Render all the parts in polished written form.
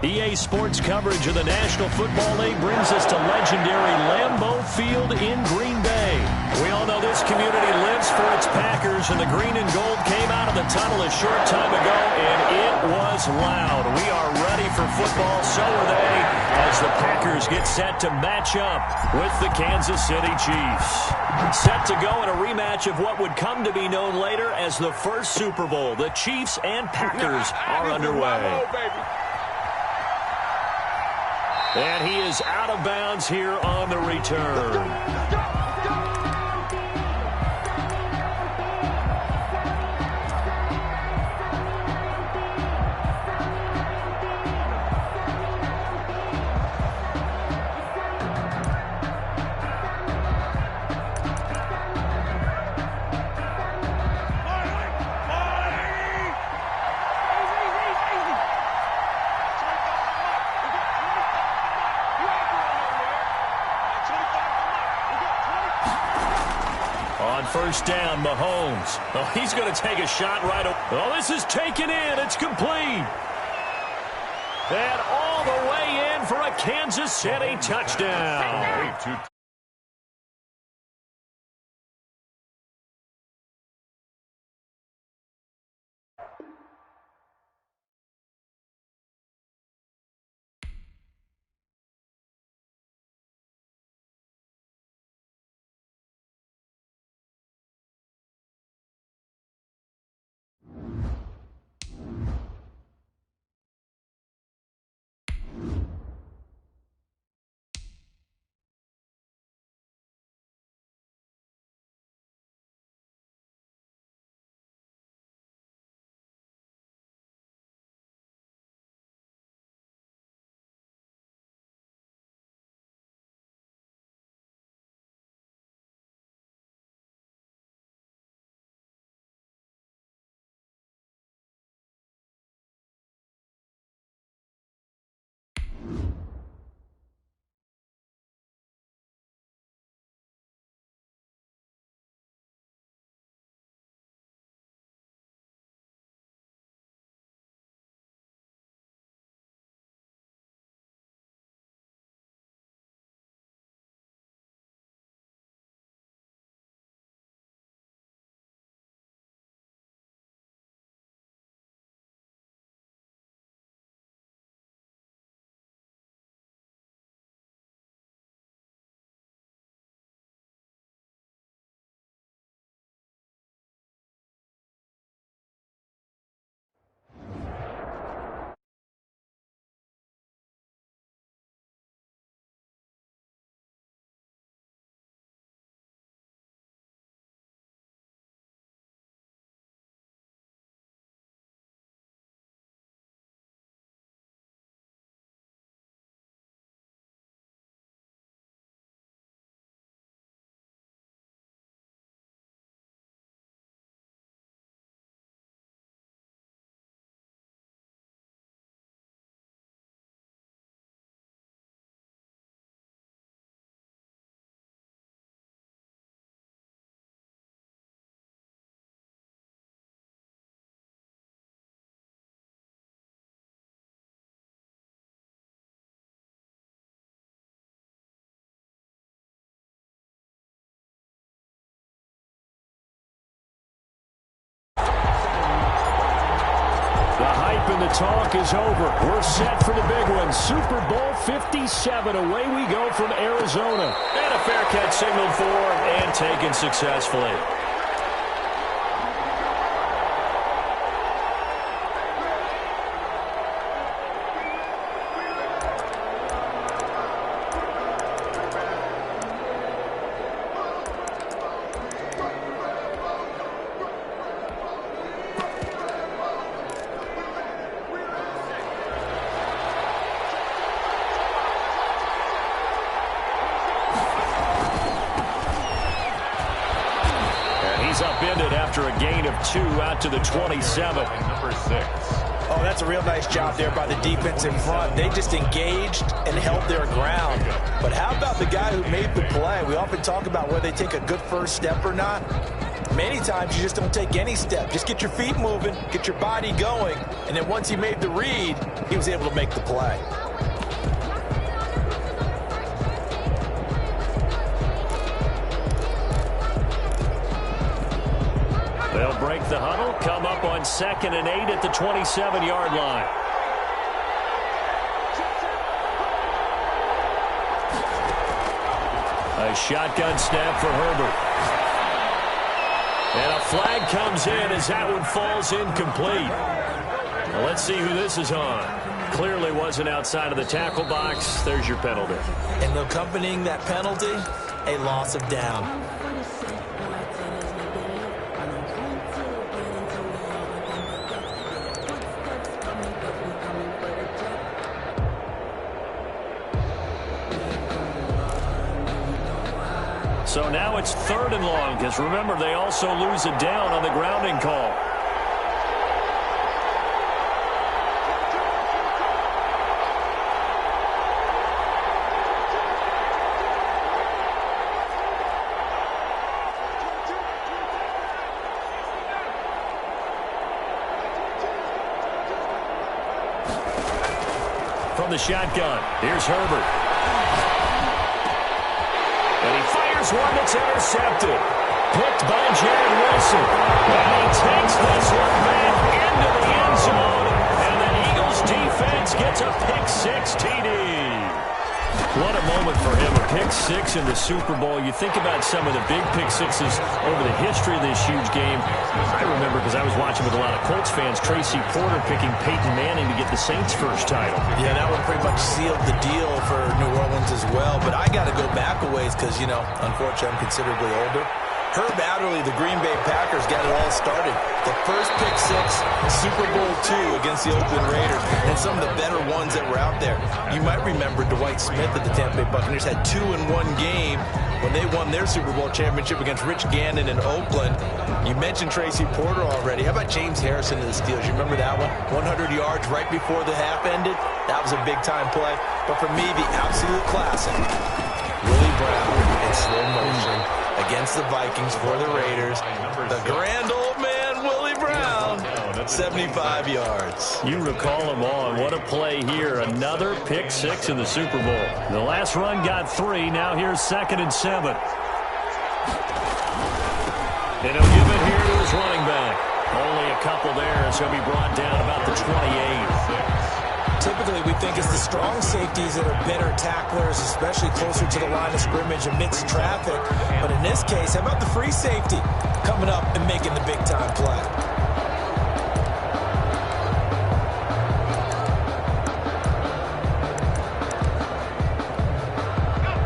EA Sports coverage of the National Football League brings us to legendary Lambeau Field in Green Bay. We all know this community lives for its Packers, and the green and gold came out of the tunnel a short time ago, and it was loud. We are ready for football, so are they, as the Packers get set to match up with the Kansas City Chiefs. Set to go in a rematch of what would come to be known later as the first Super Bowl. The Chiefs and Packers are underway. And he is out of bounds here on the return. First down, Mahomes. Oh, he's going to take a shot right away. Oh, this is taken in. It's complete. And all the way in for a Kansas City touchdown. And the talk is over. We're set for the big one. Super Bowl 57. Away we go from Arizona. And a fair catch signaled for and taken successfully. Upended after a gain of 2 out to the 27. Number 6. Oh, that's a real nice job there by the defense in front. They just engaged and held their ground. But how about the guy who made the play? We often talk about whether they take a good first step or not. Many times you just don't take any step. Just get your feet moving, get your body going, and then once he made the read, he was able to make the play. They'll break the huddle, come up on 2nd and 8 at the 27-yard line. A shotgun snap for Herbert. And a flag comes in as that one falls incomplete. Well, let's see who this is on. Clearly wasn't outside of the tackle box. There's your penalty. And accompanying that penalty, a loss of down. So now it's 3rd and long, because remember, they also lose a down on the grounding call. From the shotgun, here's Herbert. And he fires one that's intercepted. Picked by Jared Wilson. And he takes this one back into the end zone. And the Eagles defense gets a pick-6 TD. What a moment for him. A pick-6 in the Super Bowl. You think about some of the big pick-6s over the history of this huge game. I remember, because I was watching with a lot of Colts fans, Tracy Porter picking Peyton Manning to get the Saints' first title. Yeah, that one pretty much sealed the deal for New Orleans as well. But I got to go back a ways because, you know, unfortunately I'm considerably older. Herb Adderley, the Green Bay Packers, got it all started. The first pick-6, Super Bowl II against the Oakland Raiders, and some of the better ones that were out there. You might remember Dwight Smith at the Tampa Bay Buccaneers had 2 in one game when they won their Super Bowl championship against Rich Gannon in Oakland. You mentioned Tracy Porter already. How about James Harrison to the Steelers? You remember that one? 100 yards right before the half ended. That was a big-time play. But for me, the absolute classic, Willie Brown in slow motion against the Vikings for the Raiders. The grand old man, Willie Brown, 75 yards. You recall them all. What a play here. Another pick-6 in the Super Bowl. The last run got 3. Now here's 2nd and 7. And he'll give it here to his running back. Only a couple there, so he'll be brought down about the 28. Typically, we think it's the strong safeties that are better tacklers, especially closer to the line of scrimmage amidst traffic. But in this case, how about the free safety coming up and making the big-time play?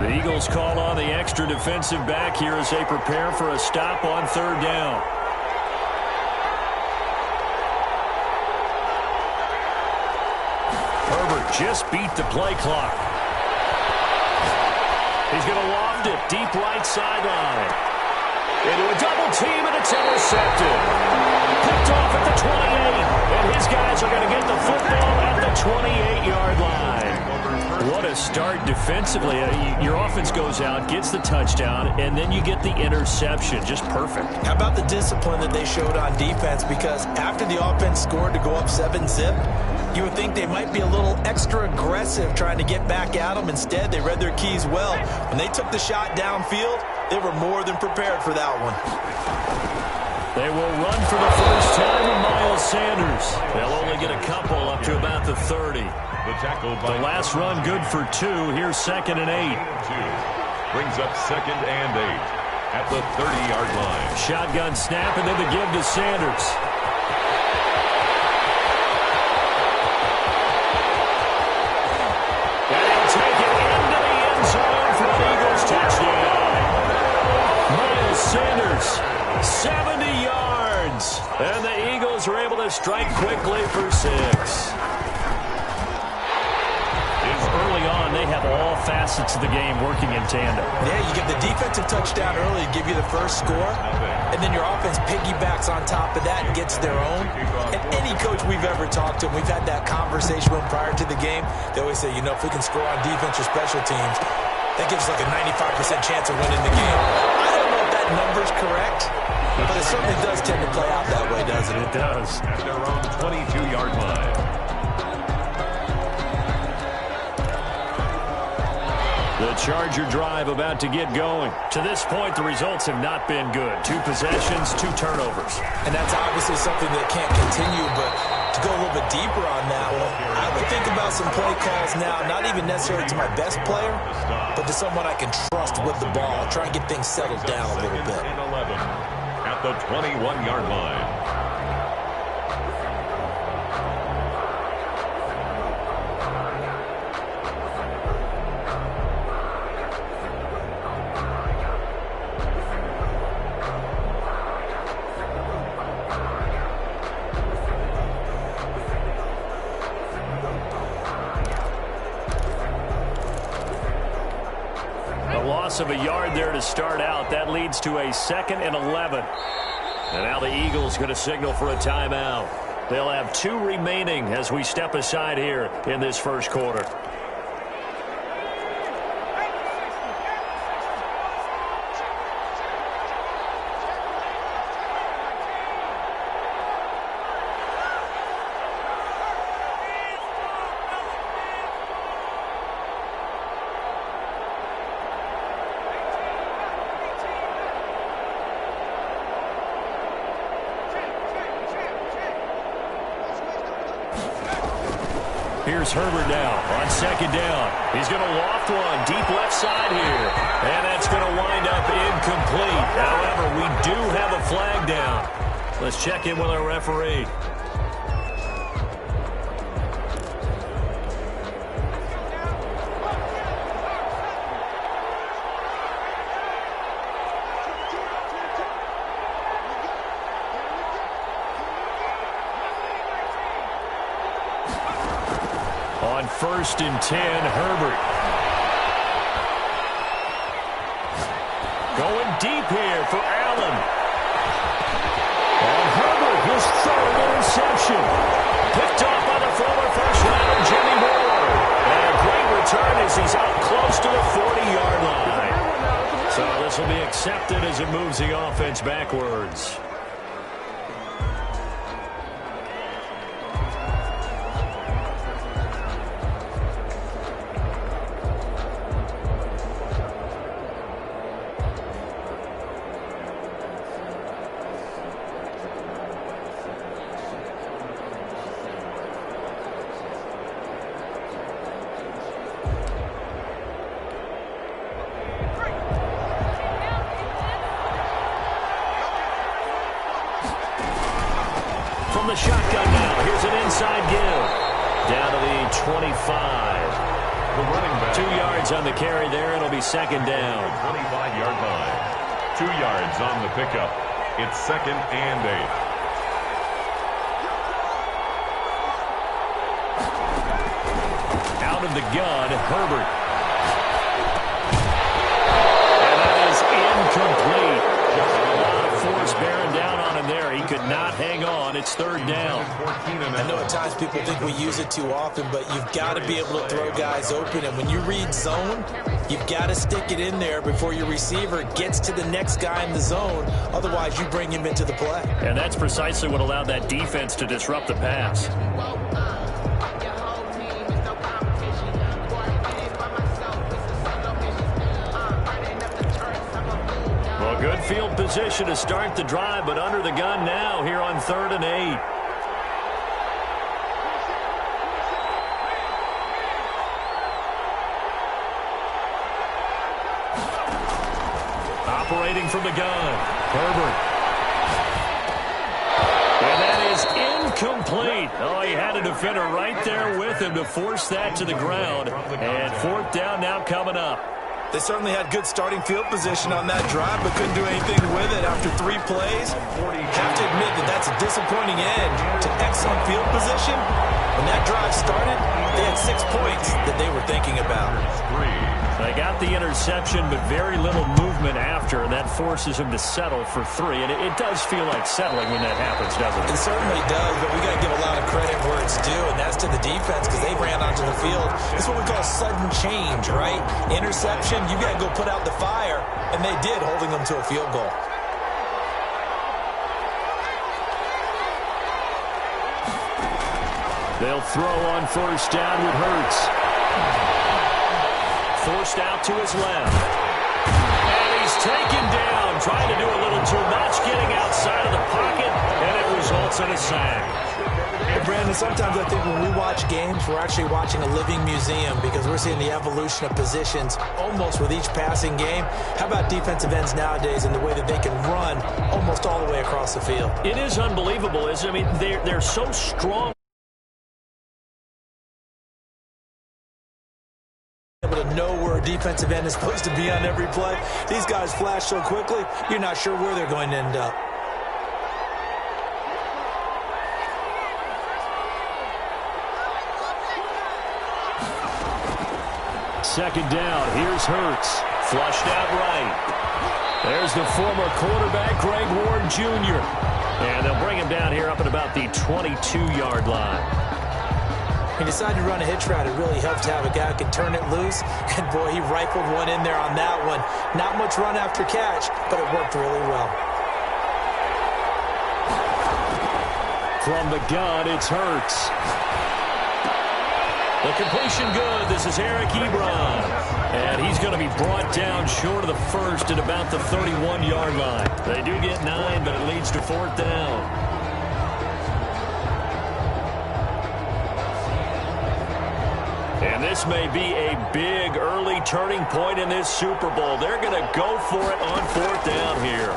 The Eagles call on the extra defensive back here as they prepare for a stop on 3rd down. Just beat the play clock. He's going to loft it deep right sideline. Into a double team, and it's intercepted. Picked off at the 28. And his guys are going to get the football at the 28-yard line. What a start defensively. Your offense goes out, gets the touchdown, and then you get the interception. Just perfect. How about the discipline that they showed on defense? Because after the offense scored to go up 7-zip, you would think they might be a little extra aggressive trying to get back at them. Instead, they read their keys well. When they took the shot downfield, they were more than prepared for that one. They will run for the first time with Miles Sanders. They'll only get a couple up to about the 30. The last run good for 2. Here's 2nd and 8. Brings up 2nd and 8 at the 30-yard line. Shotgun snap, and then the give to Sanders. And he'll take it into the end zone for an Eagles touchdown. Miles Sanders, 70 yards. And the Eagles are able to strike quickly for 6. Early on, they have all facets of the game working in tandem. Yeah, you get the defensive touchdown early, give you the first score, and then your offense piggybacks on top of that and gets their own. And any coach we've ever talked to, we've had that conversation with prior to the game, they always say, you know, if we can score on defense or special teams, that gives like a 95% chance of winning the game. I don't know if that number's correct, But it certainly does tend to play out that way, doesn't it? It does. At their own 22-yard line. The Charger drive about to get going. To this point, the results have not been good. 2 possessions, 2 turnovers. And that's obviously something that can't continue, but to go a little bit deeper on that one, I would think about some play calls now, not even necessarily to my best player, but to someone I can trust with the ball. Try and get things settled down a little bit. And 11 at the 21-yard line. Of a yard there to start out. That leads to a 2nd and 11. And now the Eagles going to signal for a timeout. They'll have 2 remaining as we step aside here in this first quarter. Here's Herbert now on 2nd down. He's going to loft one deep left side here. And that's going to wind up incomplete. However, we do have a flag down. Let's check in with our referee. On 1st and 10, Herbert. Going deep here for Allen. And Herbert, his 3rd interception. Picked off by the former first-rounder, Jimmy Ward. And a great return as he's out close to the 40-yard line. So this will be accepted as it moves the offense backwards. From the shotgun now, here's an inside give. Down to the 25. The running back. 2 yards on the carry there. It'll be 2nd down. 25-yard line. 2 yards on the pickup. It's 2nd and 8. Out of the gun, Herbert. And that is incomplete. A lot of force bearing down on him there. He could not hang on. It's 3rd down. I know at times people think we use it too often, but you've got to be able to throw guys open. And when you read zone, you've got to stick it in there before your receiver gets to the next guy in the zone. Otherwise, you bring him into the play. And that's precisely what allowed that defense to disrupt the pass. Well, good field position to start the drive, but under the gun now here on 3rd and 8. Operating from the gun, Herbert. And that is incomplete. Oh, he had a defender right there with him to force that to the ground. And 4th down now coming up. They certainly had good starting field position on that drive, but couldn't do anything with it after 3 plays. Have to admit that that's a disappointing end to excellent field position. When that drive started, they had 6 points that they were thinking about. They got the interception, but very little movement after, and that forces him to settle for 3. And it does feel like settling when that happens, doesn't it? It certainly does, but we got to give a lot of credit where it's due, and that's to the defense because they ran onto the field. It's what we call sudden change, right? Interception, you got to go put out the fire, and they did, holding them to a field goal. They'll throw on first down with Hurts. Forced out to his left. And he's taken down, trying to do a little too much, getting outside of the pocket, and it results in a sack. Hey, Brandon, sometimes I think when we watch games, we're actually watching a living museum because we're seeing the evolution of positions almost with each passing game. How about defensive ends nowadays and the way that they can run almost all the way across the field? It is unbelievable, isn't it? I mean, they're so strong. Able to know where a defensive end is supposed to be on every play. These guys flash so quickly, you're not sure where they're going to end up. Second down, here's Hurts. Flushed out right. There's the former quarterback, Greg Ward Jr. And they'll bring him down here up at about the 22-yard line. He decided to run a hitch route. It really helped to have a guy who could turn it loose. And, boy, he rifled one in there on that one. Not much run after catch, but it worked really well. From the gun, it's Hurts. The completion good. This is Eric Ebron. And he's going to be brought down short of the first at about the 31-yard line. They do get 9, but it leads to fourth down. And this may be a big early turning point in this Super Bowl. They're going to go for it on fourth down here.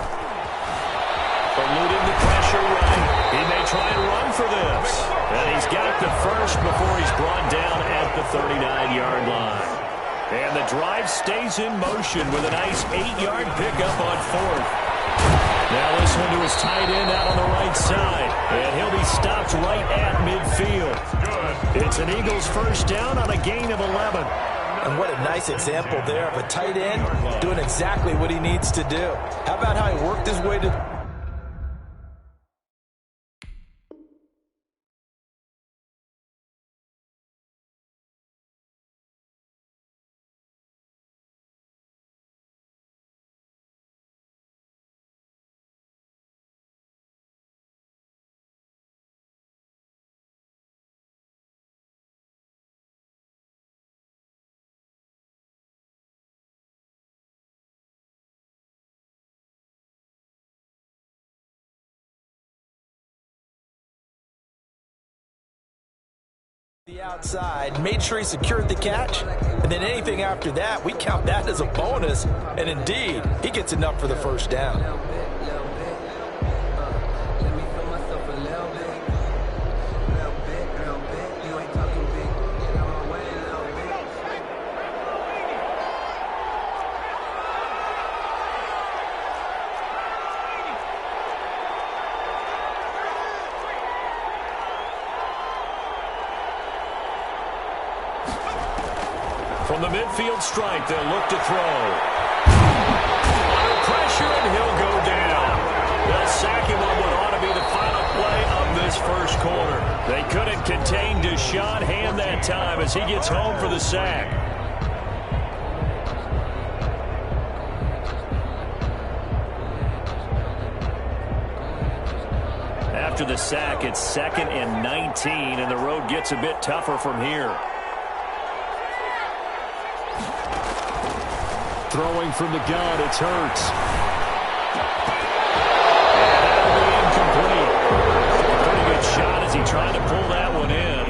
Eluding the pressure right. He may try and run for this. And he's got the first before he's brought down at the 39-yard line. And the drive stays in motion with a nice 8-yard pickup on fourth. Now this one to his tight end out on the right side. And he'll be stopped right at midfield. It's an Eagles first down on a gain of 11. And what a nice example there of a tight end doing exactly what he needs to do. How about how he worked his way to... the outside, made sure he secured the catch, and then anything after that, we count that as a bonus, and indeed, he gets enough for the first down. From the midfield stripe, they'll look to throw. Under pressure, and he'll go down. They'll sack him on what ought to be the final play of this first quarter. They couldn't contain Deshaun Hand that time as he gets home for the sack. After the sack, it's 2nd and 19, and the road gets a bit tougher from here. Throwing from the gun, it's Hurts. And that'll be incomplete. Pretty good shot as he tried to pull that one in.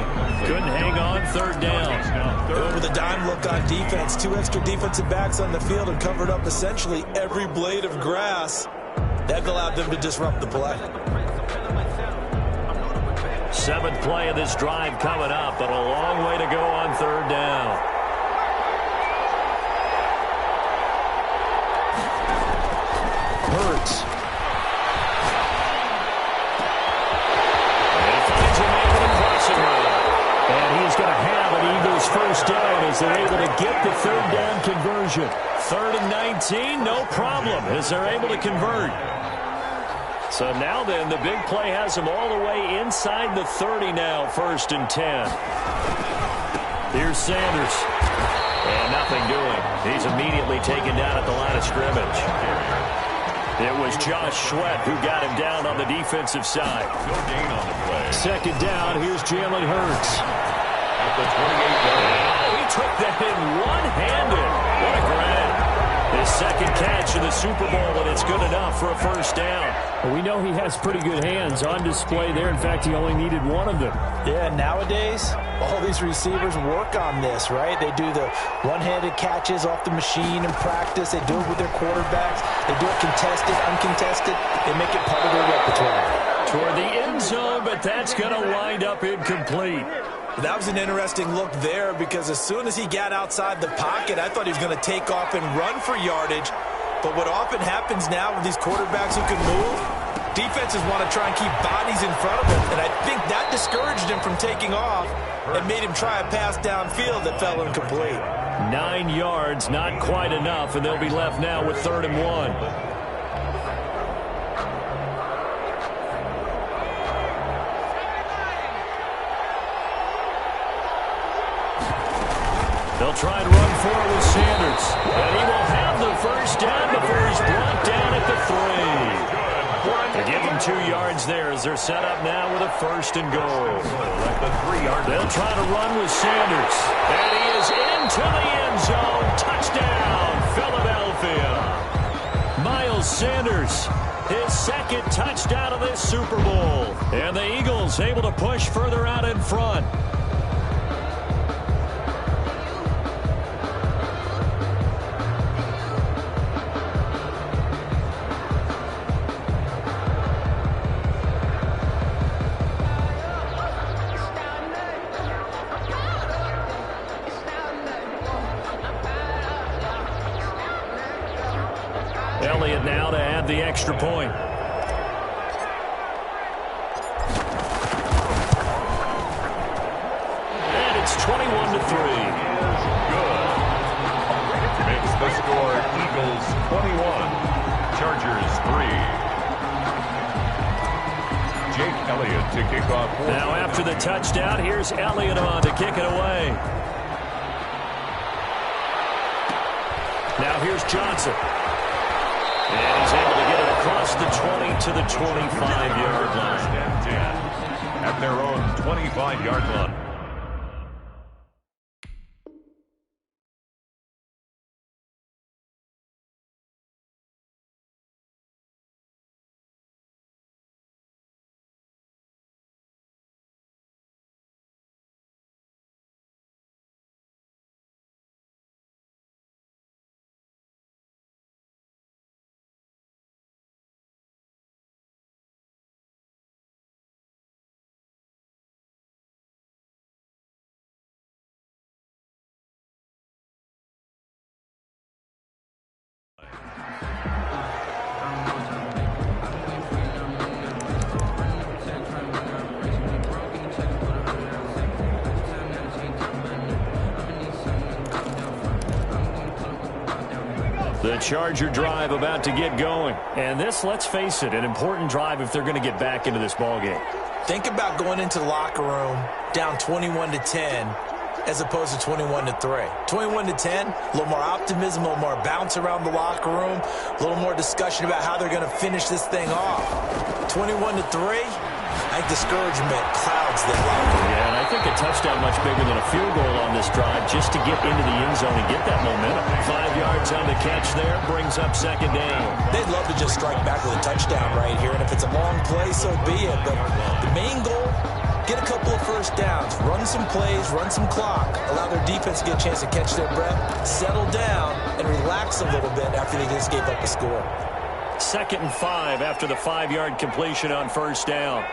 Couldn't hang on, third down. Over the dime look on defense. 2 extra defensive backs on the field and covered up essentially every blade of grass. That allowed them to disrupt the play. 7th play of this drive coming up, but a long way to go on third down. Hurts. And he finds a man with a crossing route. And he's going to have an Eagles first down as they're able to get the third down conversion. 3rd and 19, no problem as they're able to convert. So now then, the big play has them all the way inside the 30 now, 1st and 10. Here's Sanders. And nothing doing. He's immediately taken down at the line of scrimmage. It was Josh Sweat who got him down on the defensive side. No gain on the play. Second down, here's Jalen Hurts. At the 28-yard line. Oh, he took that in one-handed. What a grab. His second catch in the Super Bowl, and it's good enough for a first down. Well, we know he has pretty good hands on display there. In fact, he only needed one of them. Yeah, nowadays, all these receivers work on this, right? They do the one-handed catches off the machine in practice. They do it with their quarterbacks. They do it contested, uncontested. They make it part of their repertoire. Toward the end zone, but that's going to wind up incomplete. That was an interesting look there because as soon as he got outside the pocket, I thought he was going to take off and run for yardage. But what often happens now with these quarterbacks who can move, defenses want to try and keep bodies in front of them. And I think that discouraged him from taking off and made him try a pass downfield that fell incomplete. 9 yards, not quite enough, and they'll be left now with 3rd and 1. They'll try and run for it with Sanders. And he will have the first down before he's brought down at the 3. They give him 2 yards there as they're set up now with a 1st and goal. At the 3-yard line. They'll try to run with Sanders. And he is into the end zone. Touchdown, Philadelphia. Miles Sanders, his 2nd touchdown of this Super Bowl. And the Eagles able to push further out in front. Elliott now to add the extra point. And it's 21-3. Good. Makes the score Eagles 21, Chargers 3. Jake Elliott to kick off. Now after the touchdown, here's Elliott on to kick it away. Now here's Johnson. And he's able to get it across the 20 to the 25-yard line. At their own 25-yard line. The Charger drive about to get going. And this, let's face it, an important drive if they're going to get back into this ballgame. Think about going into the locker room down 21-10 as opposed to 21-3. 21-10, a little more optimism, a little more bounce around the locker room, a little more discussion about how they're going to finish this thing off. 21-3, I think discouragement clouds that locker room. Yeah, and I think a touchdown much bigger than a field goal on this drive just to get into the end zone and get that momentum. 5 yards on the catch there brings up 2nd down. They'd love to just strike back with a touchdown right here, and if it's a long play, so be it. But the main goal, get a couple of first downs, run some plays, run some clock, allow their defense to get a chance to catch their breath, settle down, and relax a little bit after they just gave up a score. 2nd and 5 after the 5-yard completion on 1st down.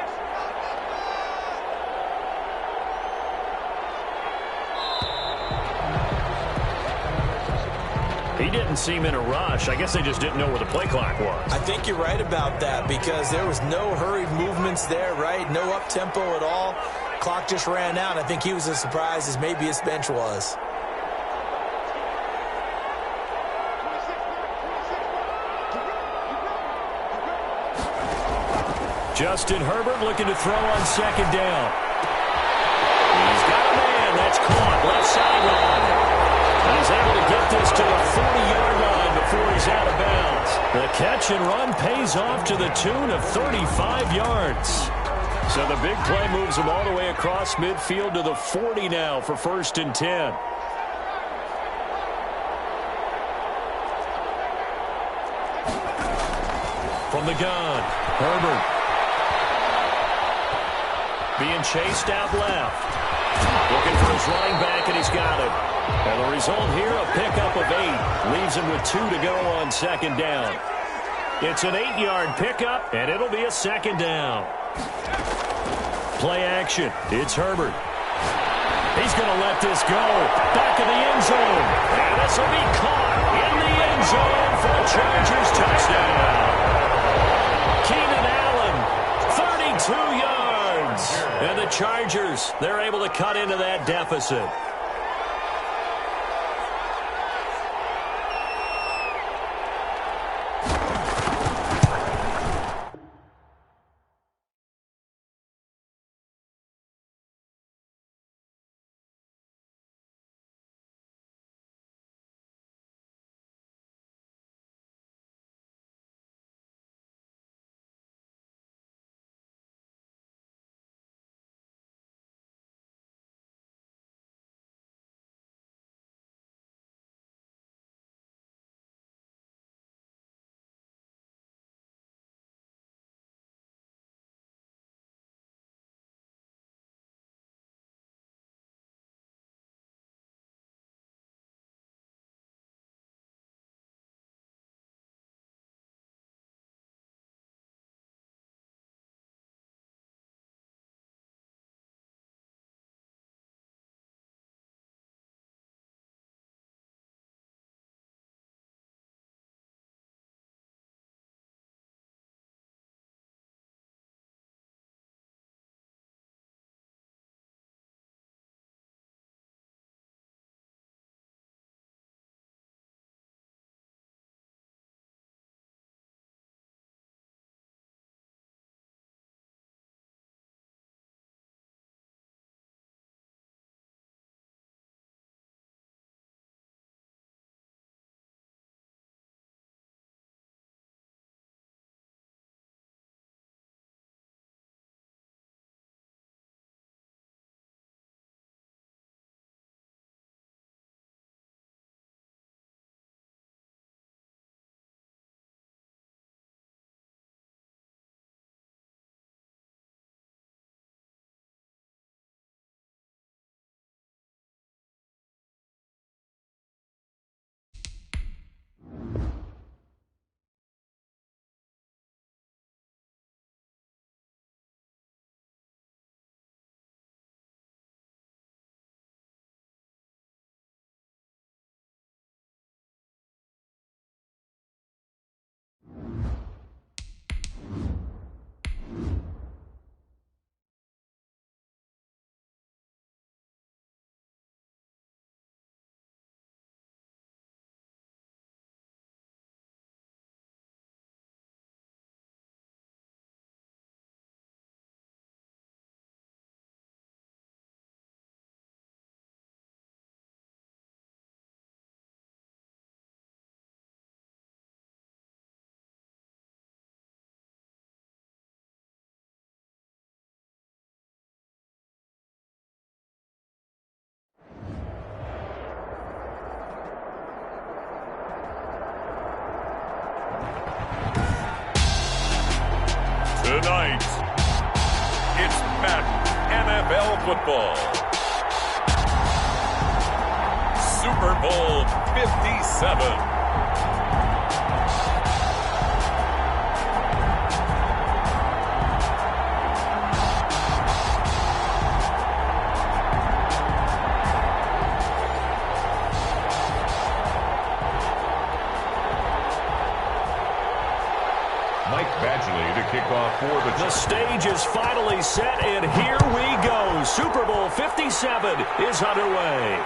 He didn't seem in a rush. I guess they just didn't know where the play clock was. I think you're right about that because there was no hurried movements there, right? No up-tempo at all. Clock just ran out. I think he was as surprised as maybe his bench was. Justin Herbert looking to throw on 2nd down. He's got a man. That's caught. Left sideline. He's able to get this to the 40-yard line before he's out of bounds. The catch play-action run pays off to the tune of 35 yards. So the big play moves him all the way across midfield to the 40 now for 1st and 10. From the gun, Herbert. Being chased out left. Looking for his running back, and he's got it. And the result here, a pickup of 8. Leaves him with 2 to go on 2nd down. It's an 8-yard pickup, and it'll be a 2nd down. Play action. It's Herbert. He's going to let this go. Back of the end zone. And this will be caught in the end zone for a Chargers touchdown. Keenan Allen, 32 yards. And the Chargers, they're able to cut into that deficit. Tonight, it's Madden NFL football. Super Bowl 57. Kick off for the stage is finally set, and here we go. Super Bowl 57 is underway.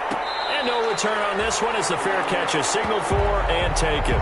And no return on this one as the fair catch is signaled for and taken.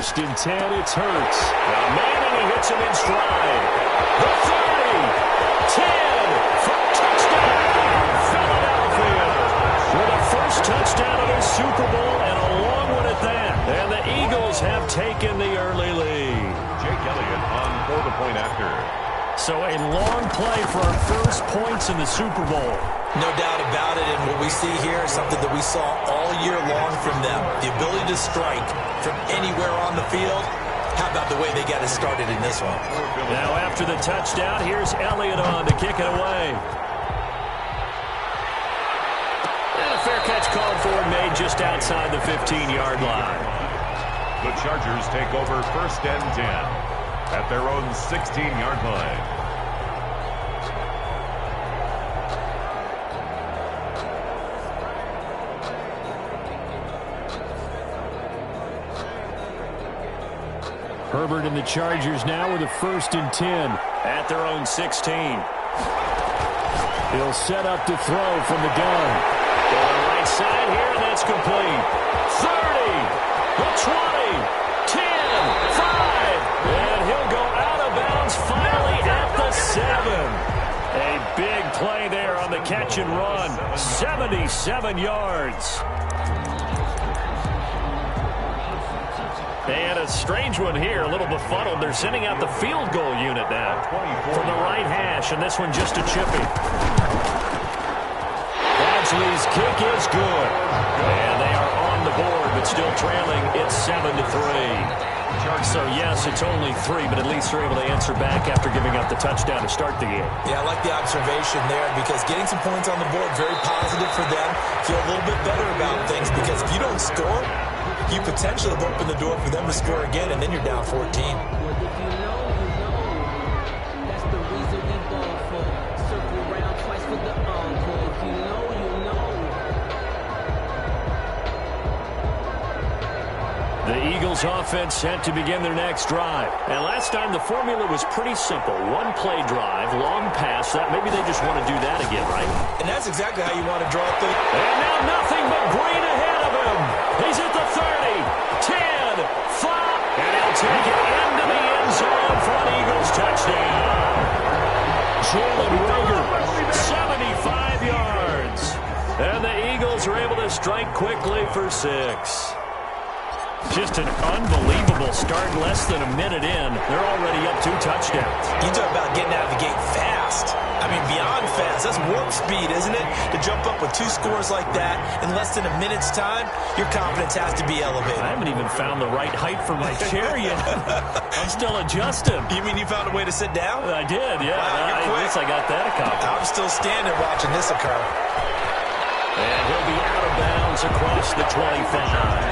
1st and 10, it's Hurts. Now Manning, he hits him in stride. The 30, 10, for touchdown, Philadelphia. For the first touchdown of this Super Bowl, and a long one at that. And the Eagles have taken the early lead. Jake Elliott on for the point after. So a long play for our first points in the Super Bowl. No doubt about it, and what we see here is something that we saw all year long from them. The ability to strike from anywhere on the field. How about the way they got it started in this one? Now after the touchdown, here's Elliott on to kick it away. And a fair catch called for and made just outside the 15-yard line. The Chargers take over 1st and 10 at their own 16-yard line. Herbert and the Chargers now with a 1st and 10 at their own 16. He'll set up to throw from the gun. Going right side here, and that's complete. 30, the 20, 10, 5, and he'll go out of bounds finally at the 7. A big play there on the catch and run. 77 yards. And a strange one here, a little befuddled. They're sending out the field goal unit now from the right hash, and this one just a chippy. Badgley's kick is good. And they are on the board, but still trailing. It's 7-3. So, yes, it's only 3, but at least they're able to answer back after giving up the touchdown to start the game. Yeah, I like the observation there because getting some points on the board, very positive for them. Feel a little bit better about things because if you don't score, you potentially have opened the door for them to score again, and then you're down 14. The Eagles offense set to begin their next drive. And last time the formula was pretty simple. One play drive, long pass. That maybe they just want to do that again, right? And that's exactly how you want to draw up the... And now nothing but green ahead of him. He's at the 30, 10, 5, and he'll take it into the end zone for an Eagles touchdown. Jalen Reagor, 75 yards. And the Eagles are able to strike quickly for 6. Just an unbelievable start, less than a minute in. They're already up 2 touchdowns. You talk about getting out of the gate fast. I mean, beyond fast. That's warp speed, isn't it? To jump up with 2 scores like that in less than a minute's time, your confidence has to be elevated. I haven't even found the right height for my chair yet. I'm still adjusting. You mean you found a way to sit down? I did, yeah. Wow, At least I got that accomplished. I'm still standing watching this occur. And he'll be out of bounds across the 25.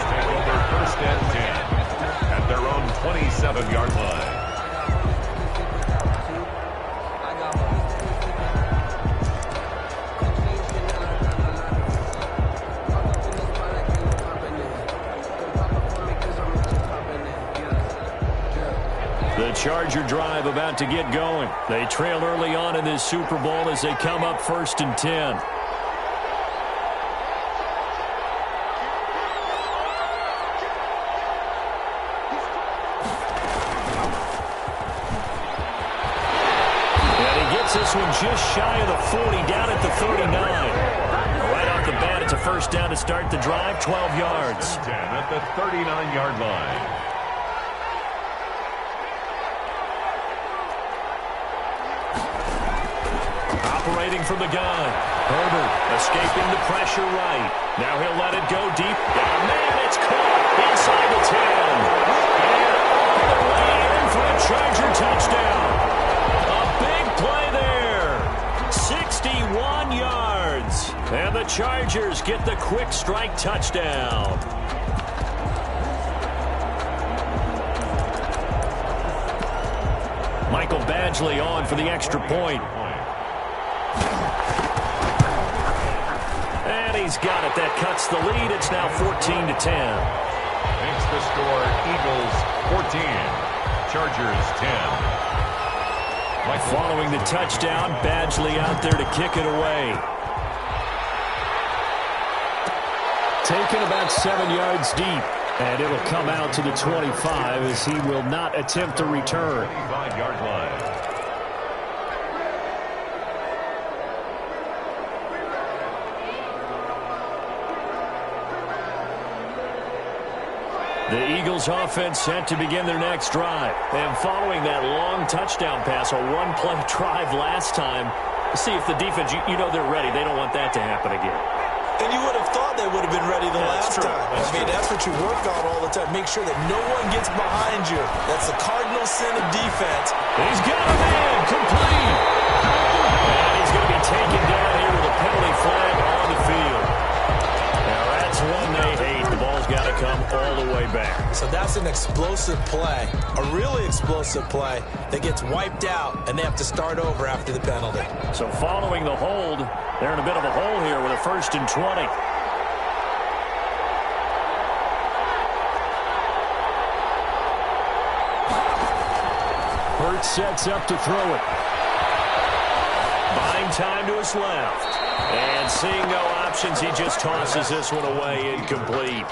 Take over 1st and 10 at their own 27-yard line. The Charger drive about to get going. They trail early on in this Super Bowl as they come up 1st and 10. This one just shy of the 40, down at the 39. Right off the bat, it's a first down to start the drive, 12 yards. 10 at the 39-yard line. Operating from the gun. Herbert escaping the pressure right. Now he'll let it go deep. And man, it's caught inside the 10. And all the way in for a Charger touchdown. Play there, 61 yards, and the Chargers get the quick strike touchdown. Michael Badgley on for the extra point. And he's got it. That cuts the lead. It's now 14-10. Makes the score Eagles 14, Chargers 10. Following the touchdown, Badgley out there to kick it away. Taken about 7 yards deep. And it'll come out to the 25 as he will not attempt to return. 25-yard line. The Eagles offense set to begin their next drive. And following that long touchdown pass, a one-play drive last time, see if the defense, you know they're ready. They don't want that to happen again. And you would have thought they would have been ready the last time. That's what you work on all the time. Make sure that no one gets behind you. That's the cardinal sin of defense. He's got a man complete. And he's going to be taken down here with a penalty flag on the field. Now that's one they hate. The ball's got to come all the way back. So that's an explosive play, a really explosive play that gets wiped out, and they have to start over after the penalty. So following the hold, they're in a bit of a hole here with a 1st and 20. Hurts sets up to throw it. Buying time to his left. And seeing no options, he just tosses this one away, incomplete.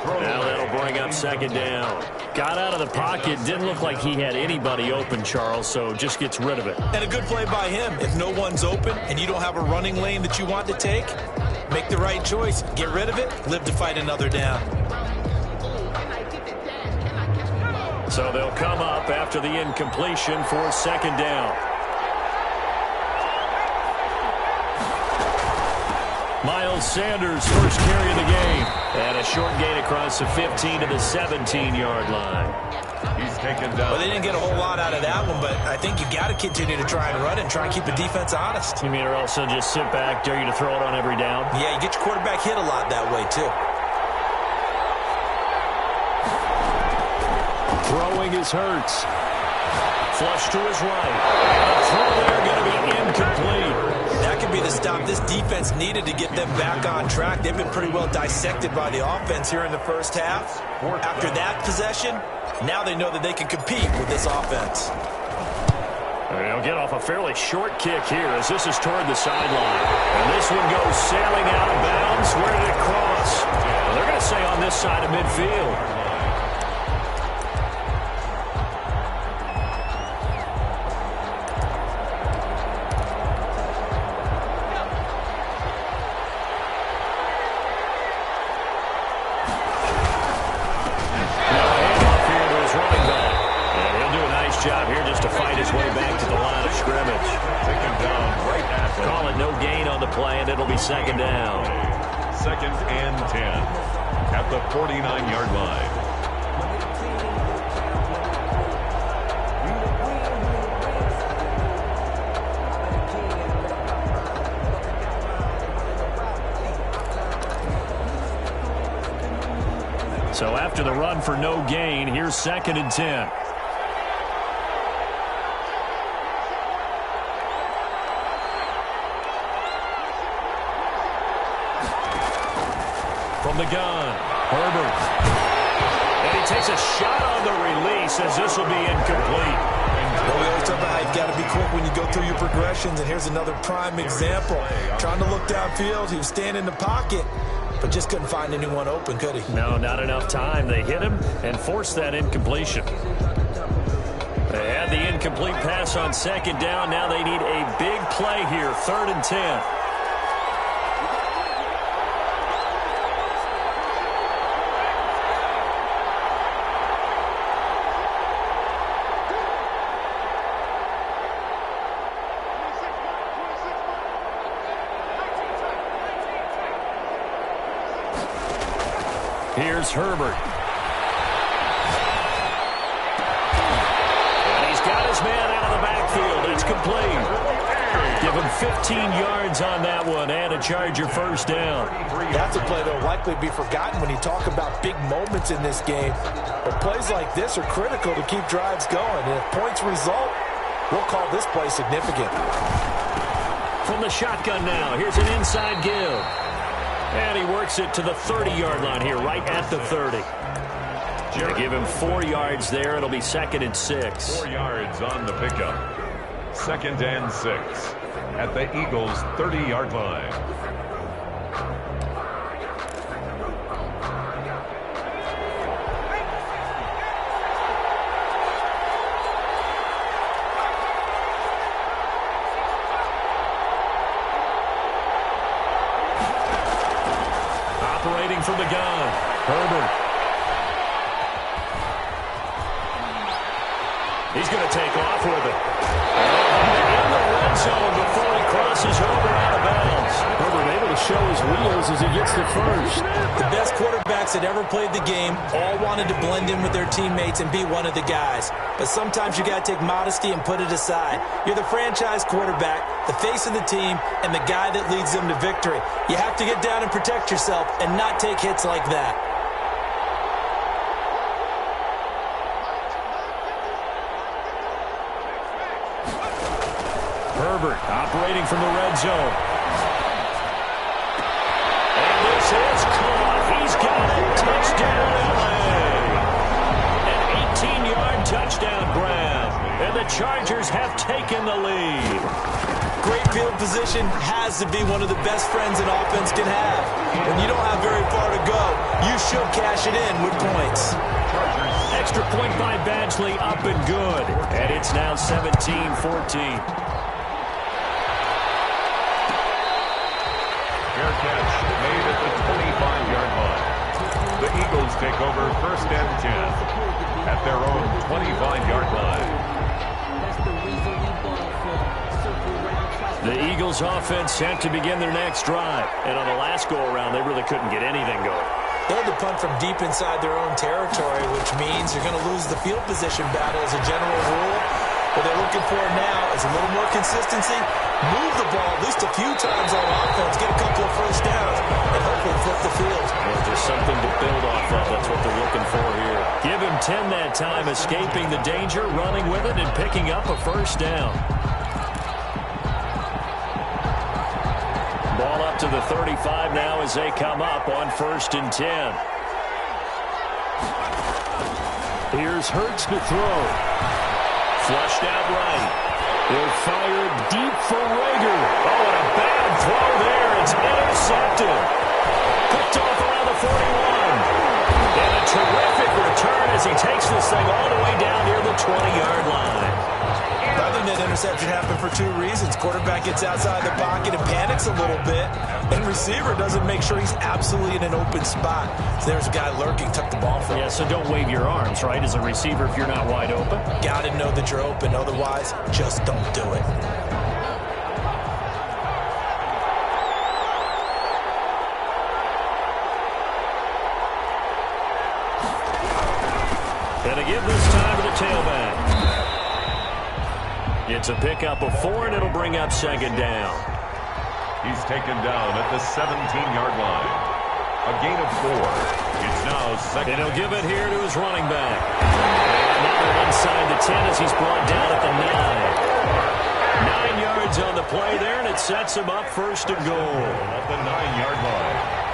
Now that'll bring up 2nd down. Got out of the pocket, didn't look like he had anybody open, Charles, so just gets rid of it. And a good play by him. If no one's open and you don't have a running lane that you want to take, make the right choice. Get rid of it, live to fight another down. So they'll come up after the incompletion for 2nd down. Miles Sanders, first carry of the game. And a short gain across the 15 to the 17-yard line. He's taken down. Well, they didn't get a whole lot out of that one, but I think you got to continue to try and run it and try and keep the defense honest. You mean or else they'll just sit back, dare you to throw it on every down? Yeah, you get your quarterback hit a lot that way, too. Throwing is Hurts. Flush to his right. And the throw there going to be incomplete. That could be the stop this defense needed to get them back on track. They've been pretty well dissected by the offense here in the first half. After that possession, now they know that they can compete with this offense. They'll get off a fairly short kick here as this is toward the sideline. And this one goes sailing out of bounds. Where did it cross? Well, they're going to say on this side of midfield. Job here just to fight his way back to the line of scrimmage. Take him down right at him. Call it no gain on the play, and it'll be 2nd down. 2nd and 10 at the 49-yard line. So after the run for no gain, here's 2nd and 10. From the gun, Herbert. And he takes a shot on the release as this will be incomplete. Well, we always talk about how you've got to be quick when you go through your progressions, and here's another prime example. Trying to look downfield, he was standing in the pocket, but just couldn't find anyone open, could he? No, not enough time. They hit him and forced that incompletion. They had the incomplete pass on 2nd down. Now they need a big play here, 3rd and 10. Here's Herbert. And he's got his man out of the backfield. It's complete. Give him 15 yards on that one and a Charger 1st down. That's a play that will likely be forgotten when you talk about big moments in this game. But plays like this are critical to keep drives going. And if points result, we'll call this play significant. From the shotgun now, here's an inside give. And he works it to the 30-yard line here, right at the 30. They give him 4 yards there. It'll be 2nd and 6. 4 yards on the pickup. 2nd and 6 at the Eagles' 30-yard line. from the gun. Herbert. He's going to take off with it. In the red zone before he crosses over out of bounds. Herbert able to show his wheels as he gets the first. The best quarterbacks that ever played the game all wanted to blend in with their teammates and be one of the guys. But sometimes you got to take modesty and put it aside. You're the franchise quarterback, the face of the team, and the guy that leads them to victory. You have to get down and protect yourself and not take hits like that. Herbert operating from the red zone. And this is caught. He's got it. Touchdown, LA. An 18-yard touchdown grab. And the Chargers have taken the lead. Great field position has to be one of the best friends an offense can have. When you don't have very far to go, you should cash it in with points. Extra point by Badgley, up and good. And it's now 17-14. Fair catch made at the 25-yard line. The Eagles take over 1st and 10 at their own 25-yard line. The Eagles offense set to begin their next drive. And on the last go-around, they really couldn't get anything going. They had to punt from deep inside their own territory, which means you're going to lose the field position battle as a general rule. What they're looking for now is a little more consistency, move the ball at least a few times on offense, get a couple of first downs, and hopefully flip the field. Well, just something to build off of. That's what they're looking for here. Give him 10 that time, escaping the danger, running with it, and picking up a first down. Ball up to the 35 now as they come up on 1st and 10. Here's Hurts to throw. Flushed out right. He'll fire deep for Rager. Oh, and a bad throw there. It's intercepted. Picked off around the 41. And a terrific return as he takes this thing all the way down near the 20-yard line. I think that interception happened for two reasons. Quarterback gets outside the pocket and panics a little bit, and receiver doesn't make sure he's absolutely in an open spot. So there's a guy lurking, took the ball from him. Yeah, so don't wave your arms, right, as a receiver if you're not wide open. Got to know that you're open. Otherwise, just don't do it. And again this time to the tailback. It's a pickup of 4, and it'll bring up 2nd down. He's taken down at the 17-yard line. A gain of 4. It's now 2nd. And he'll give it here to his running back. Another inside the 10 as he's brought down at the 9. 9 yards on the play there, and it sets him up 1st and goal. At the 9-yard line.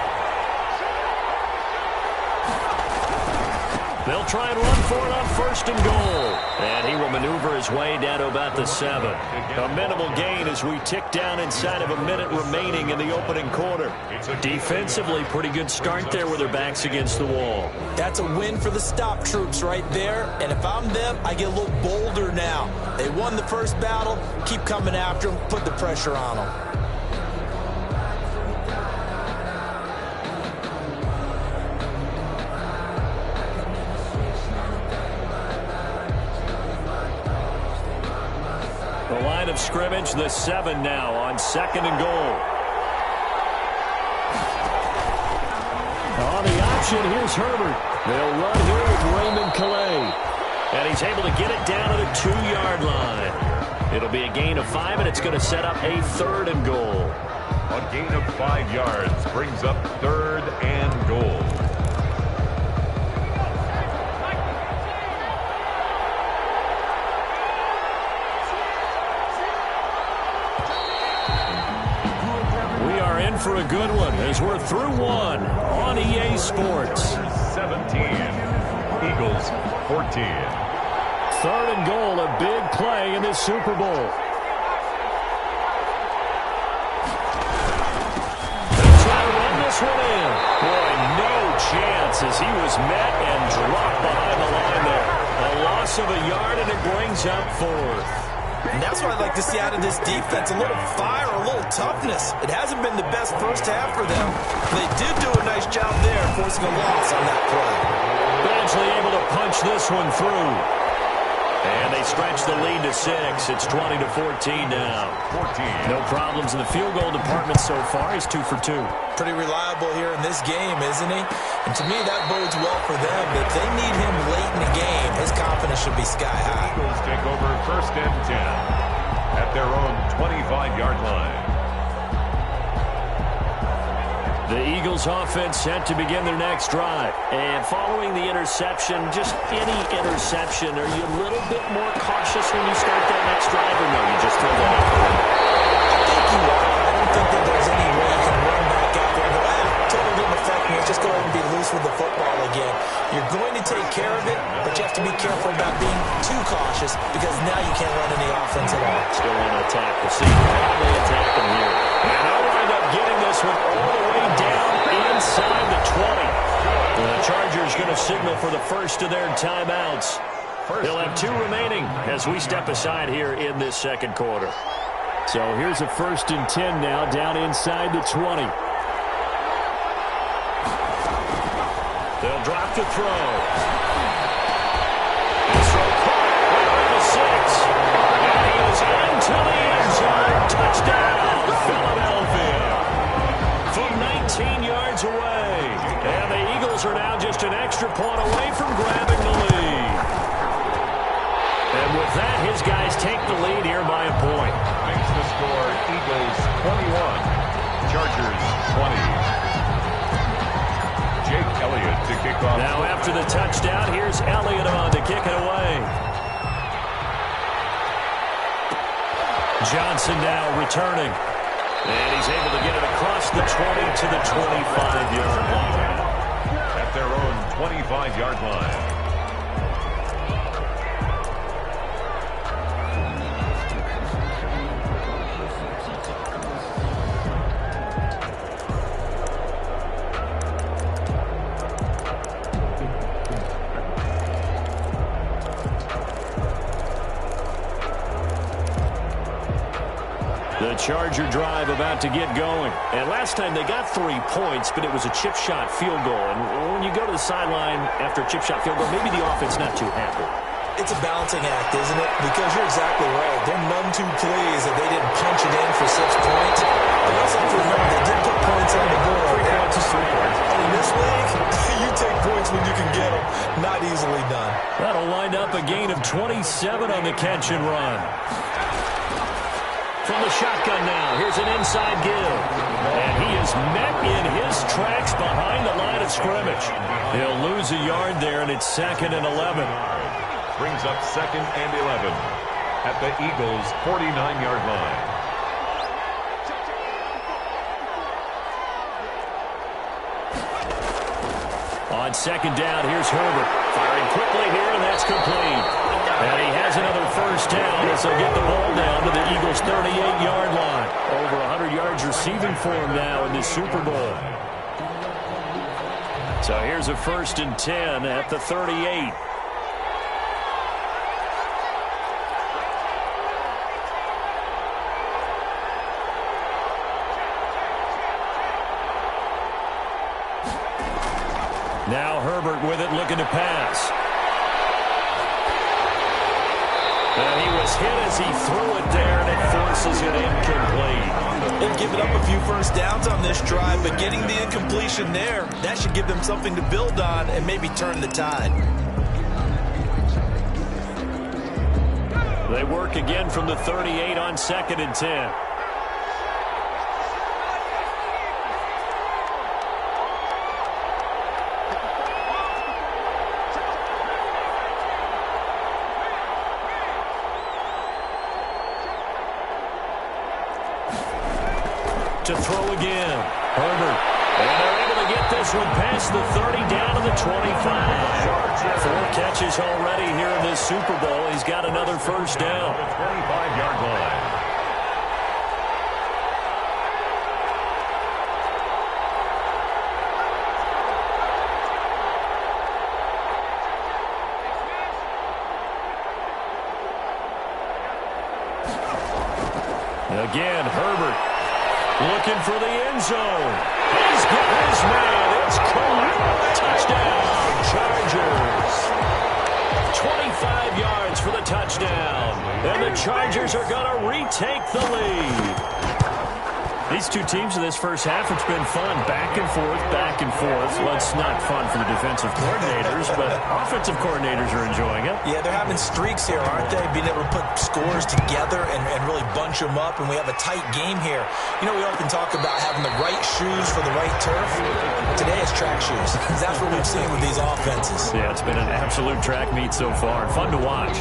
They'll try and run for it on 1st and goal. And he will maneuver his way down to about the 7. A minimal gain as we tick down inside of a minute remaining in the opening quarter. Defensively, pretty good start there with their backs against the wall. That's a win for the stop troops right there. And if I'm them, I get a little bolder now. They won the first battle. Keep coming after them. Put the pressure on them. The line of scrimmage, the 7 now on 2nd and goal. On the option, here's Herbert. They'll run here with Raymond Calais. And he's able to get it down to the 2-yard line. It'll be a gain of 5, and it's going to set up a 3rd and goal. A gain of 5 yards brings up 3rd and goal. For a good one as we're through one on EA Sports. 17, Eagles 14. 3rd and goal, a big play in this Super Bowl. They'll try to run this one in. Boy, no chance as he was met and dropped behind the line there. A loss of a yard, and it brings up 4th. And that's what I'd like to see out of this defense, a little fire, a little toughness. It hasn't been the best first half for them. They did do a nice job there, forcing a loss on that play. Eventually able to punch this one through. And they stretch the lead to 6. It's 20-14 now. 14. No problems in the field goal department so far. He's 2 for 2. Pretty reliable here in this game, isn't he? And to me, that bodes well for them. If they need him late in the game, his confidence should be sky high. Eagles take over first and 10 at their own 25-yard line. The Eagles offense set to begin their next drive. And following the interception, just any interception, are you a little bit more cautious when you start that next drive, or no, you just throw that out the window? I think you are. I don't think that there's any way you can run back out there and go, totally didn't affect me. Let's just go ahead and be loose with the football again. You're going to take care of it, but you have to be careful about being too cautious because now you can't run any offense at all. Still want to attack the seat. Probably attack them here. And they'll wind up getting this one all the way down inside the 20. The Chargers going to signal for the first of their timeouts. They'll have 2 remaining as we step aside here in this second quarter. So here's a 1st and 10 now, down inside the 20. They'll drop to throw. This throw caught right at the 6. And he is into the end zone. Touchdown, Philadelphia. From 19 yards away. And the Eagles are now just an extra point away from grabbing the lead. And with that, his guys take the lead here by a point. Makes the score Eagles 21, Chargers 20. Jake Elliott to kick off. Now after the touchdown, here's Elliott on to kick it away. Johnson now returning. And he's able to get it across the 20 to the 25-yard line. At their own 25-yard line. The Charger drive about to get going. And last time they got 3 points, but it was a chip shot field goal. And when you go to the sideline after a chip shot field goal, maybe the offense not too happy. It's a balancing act, isn't it? Because you're exactly right. They're none too pleased that they didn't punch it in for 6 points. But you also have to remember they did put points on the board. 3 points is 3 points. And in this league, you take points when you can get them. Not easily done. That'll wind up a gain of 27 on the catch and run. From the shotgun now, here's an inside give. And he is met in his tracks behind the line of scrimmage. He'll lose a yard there, and it's 2nd and 11. Brings up 2nd and 11 at the Eagles' 49-yard line. On 2nd down, here's Herbert. Firing quickly here, and that's complete. And he has another first down as they'll get the ball down to the Eagles' 38-yard line. Over 100 yards receiving for him now in this Super Bowl. So here's a 1st and 10 at the 38. Now Herbert with it, looking to pass. And he was hit as he threw it there, and it forces it incomplete. They've given up a few first downs on this drive, but getting the incompletion there, that should give them something to build on and maybe turn the tide. They work again from the 38 on 2nd and 10. To throw again. Herbert. And they're able to get this one past the 30 down to the 25. 4 catches already here in this Super Bowl. He's got another first down. The 25-yard line. Looking for the end zone. He's got his man. It's complete. Touchdown, Chargers. 25 yards for the touchdown. And the Chargers are going to retake the lead. These two teams in this first half, it's been fun. Back and forth, back and forth. Well, it's not fun for the defensive coordinators, but offensive coordinators are enjoying it. Yeah, they're having streaks here, aren't they? Being able to put scores together and really bunch them up, and we have a tight game here. You know, we often talk about having the right shoes for the right turf. Today it's track shoes. That's what we've seen with these offenses. Yeah, it's been an absolute track meet so far. Fun to watch.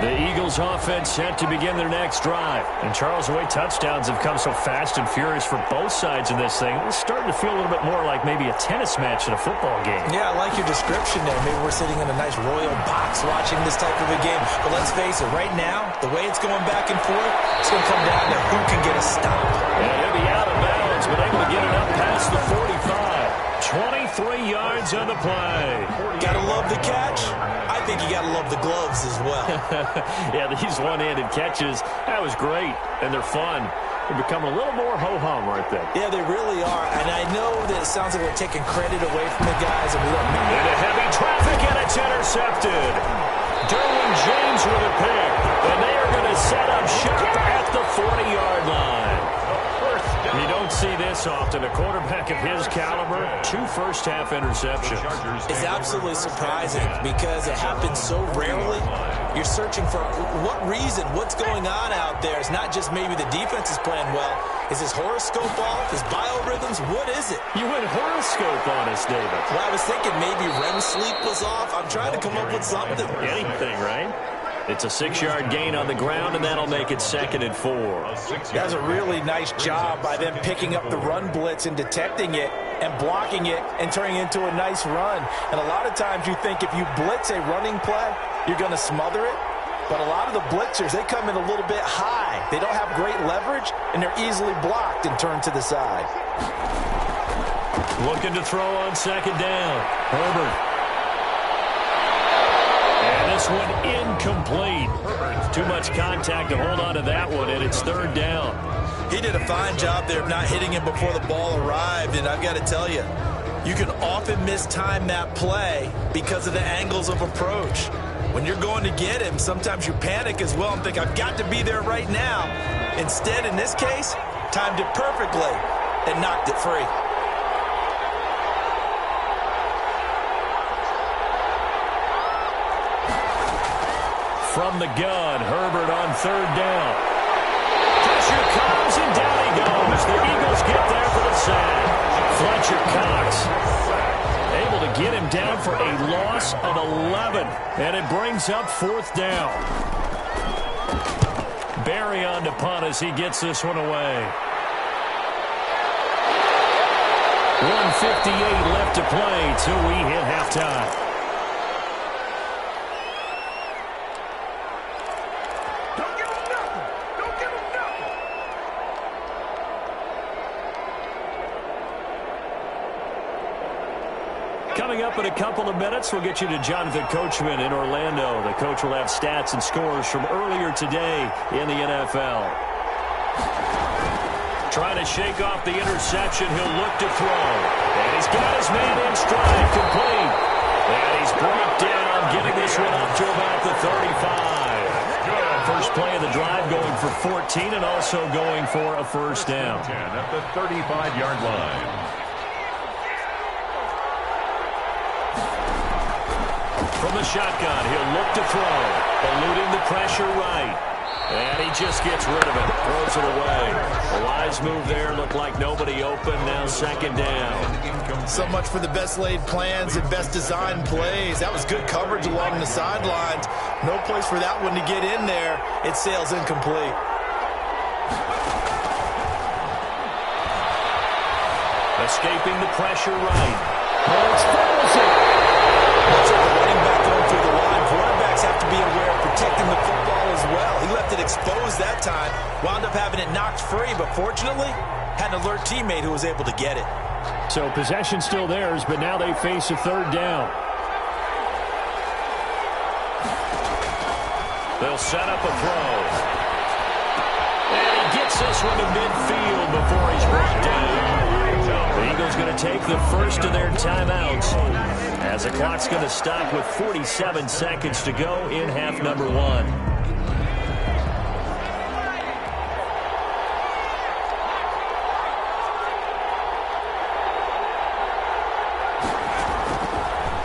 The Eagles offense set to begin their next drive. And Charles, the way touchdowns have come so fast and furious for both sides of this thing, it's starting to feel a little bit more like maybe a tennis match in a football game. Yeah, I like your description there. Maybe we're sitting in a nice royal box watching this type of a game. But let's face it, right now, the way it's going back and forth, it's going to come down to who can get a stop. And he'll be out of bounds, but able to get it up past the 45. 23 yards on the play. Gotta love the catch. I think you gotta love the gloves as well. Yeah, these one-handed catches, that was great, and they're fun. They become a little more ho-hum right there. Yeah, they really are, and I know that it sounds like we're taking credit away from the guys, and we don't know. Into heavy traffic, and it's intercepted. Derwin James with a pick, and they are going to set up shop at the 40-yard line. You don't see this often. A quarterback of his caliber, 2 first-half interceptions. It's absolutely surprising because it happens so rarely. You're searching for what reason, what's going on out there. It's not just maybe the defense is playing well. Is his horoscope off? His biorhythms? What is it? You went horoscope on us, David. Well, I was thinking maybe REM sleep was off. I'm trying to come up with something. Anything, right? It's a 6-yard gain on the ground, and that'll make it 2nd and 4. That's a really nice job by them picking up the run blitz and detecting it and blocking it and turning it into a nice run. And a lot of times you think if you blitz a running play, you're going to smother it. But a lot of the blitzers, they come in a little bit high. They don't have great leverage, and they're easily blocked and turned to the side. Looking to throw on 2nd down. Herbert. And this one incomplete. Too much contact to hold on to that one, and it's 3rd down. He did a fine job there of not hitting him before the ball arrived, and I've got to tell you, you can often mistime that play because of the angles of approach. When you're going to get him, sometimes you panic as well and think, I've got to be there right now. Instead, in this case, timed it perfectly and knocked it free. From the gun, Herbert on 3rd down. Pressure comes, and down he goes. The Eagles get there for the sack. Fletcher Cox able to get him down for a loss of 11. And it brings up 4th down. Barry on to punt as he gets this one away. 1:58 left to play till we hit halftime. Coming up in a couple of minutes, we'll get you to Jonathan Coachman in Orlando. The coach will have stats and scores from earlier today in the NFL. Trying to shake off the interception. He'll look to throw. And he's got his man in stride, complete. And he's brought down, getting this one up to about the 35. First play of the drive going for 14 and also going for a first down. 10 at the 35-yard line. From the shotgun, he'll look to throw, eluding the pressure right. And he just gets rid of it, throws it away. A wise move there, looked like nobody open, now 2nd down. So much for the best laid plans and best designed plays. That was good coverage along the sidelines. No place for that one to get in there. It sails incomplete. Escaping the pressure right. Exposed it. Looks like the running back going through the line. Quarterbacks have to be aware of protecting the football as well. He left it exposed that time. Wound up having it knocked free, but fortunately, had an alert teammate who was able to get it. So possession still theirs, but now they face a 3rd down. They'll set up a throw. And he gets this one to midfield before he's brought down. The Eagles going to take the first of their timeouts as the clock's going to stop with 47 seconds to go in half number one.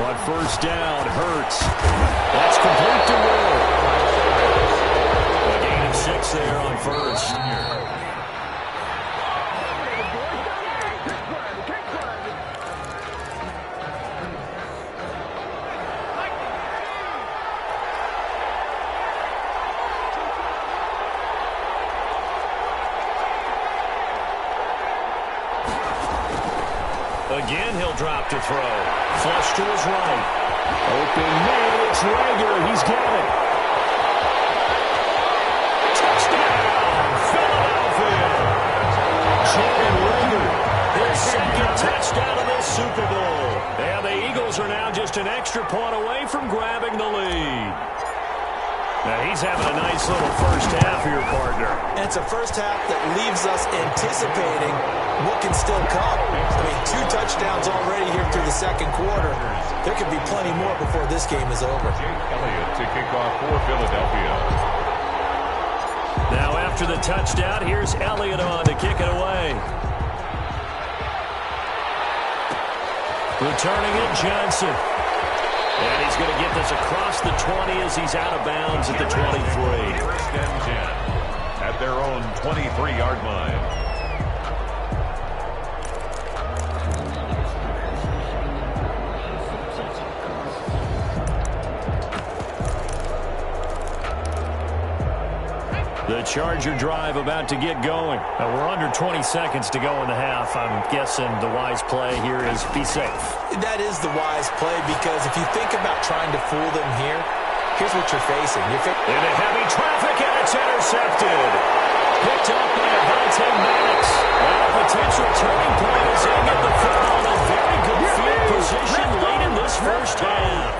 On first down, Hurts. That's complete to Will. A gain of 6 there on first. Again, he'll drop to throw. Flush to his right. Open man, it's Rager. He's got it. Touchdown, Philadelphia. Jalen Rager, his second touchdown of this Super Bowl. And the Eagles are now just an extra point away from grabbing the lead. Now, he's having a nice little first half here, partner. And it's a first half that leaves us anticipating what can still come. I mean, 2 touchdowns already here through the second quarter. There could be plenty more before this game is over. Jake Elliott to kick off for Philadelphia. Now, after the touchdown, here's Elliott on to kick it away. Returning it, Johnson. And he's going to get this across the 20 as he's out of bounds at the 23. First and 10 at their own 23-yard line. The Charger drive about to get going. We're under 20 seconds to go in the half. I'm guessing the wise play here is be safe. That is the wise play because if you think about trying to fool them here, here's what you're facing. Into heavy traffic, and it's intercepted. Picked up by Avonte Maddox. And a potential turning point as they get the football in very good field position late in this first half.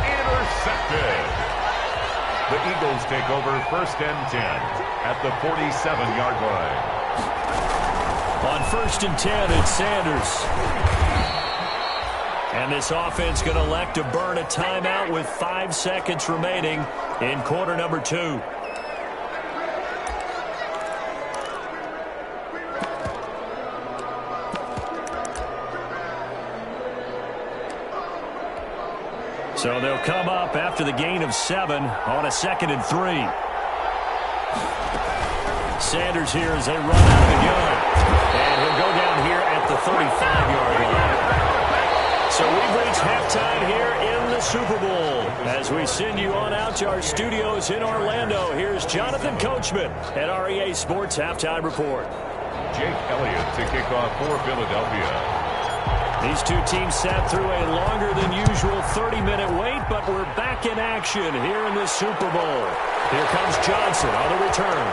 Intercepted. The Eagles take over first and 10 at the 47-yard line. On first and 10, it's Sanders. And this offense going to elect to burn a timeout with 5 seconds remaining in quarter number 2. So they'll come up after the gain of 7 on a 2nd and 3. Sanders here as they run out of the gun. And he'll go down here at the 35-yard line. So we've reached halftime here in the Super Bowl. As we send you on out to our studios in Orlando, here's Jonathan Coachman at REA Sports Halftime Report. Jake Elliott to kick off for Philadelphia. These two teams sat through a longer than usual 30-minute wait, but we're back in action here in the Super Bowl. Here comes Johnson on the return.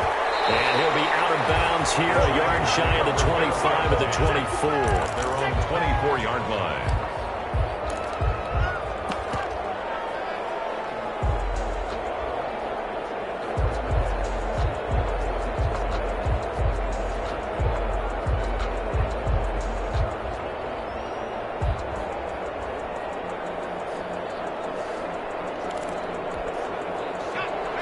And he'll be out of bounds here, a yard shy of the 25 at the 24. Their own 24-yard line.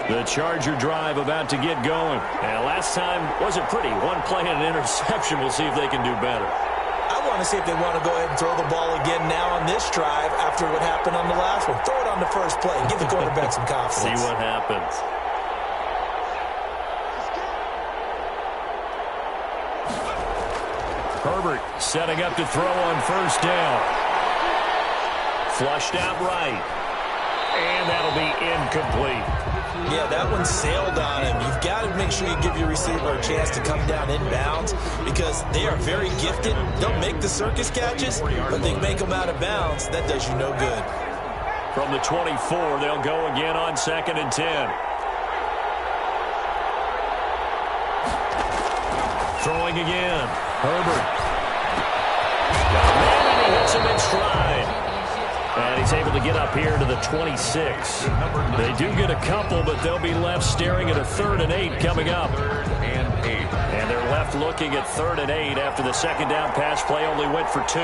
The Charger drive about to get going. And last time wasn't pretty. One play and an interception. We'll see if they can do better. I want to see if they want to go ahead and throw the ball again now on this drive after what happened on the last one. Throw it on the first play and give the quarterback some confidence. See what happens. Herbert setting up to throw on first down. Flushed out right. And that'll be incomplete. Yeah, that one sailed on him. You've got to make sure you give your receiver a chance to come down inbounds because they are very gifted. They'll make the circus catches, but they make them out of bounds. That does you no good. From the 24, they'll go again on 2nd and 10. Throwing again. Herbert. Got a man, and he hits him in stride. And he's able to get up here to the 26. They do get a couple, but they'll be left staring at a 3rd and 8 coming up. And they're left looking at 3rd and 8 after the second down pass play only went for 2.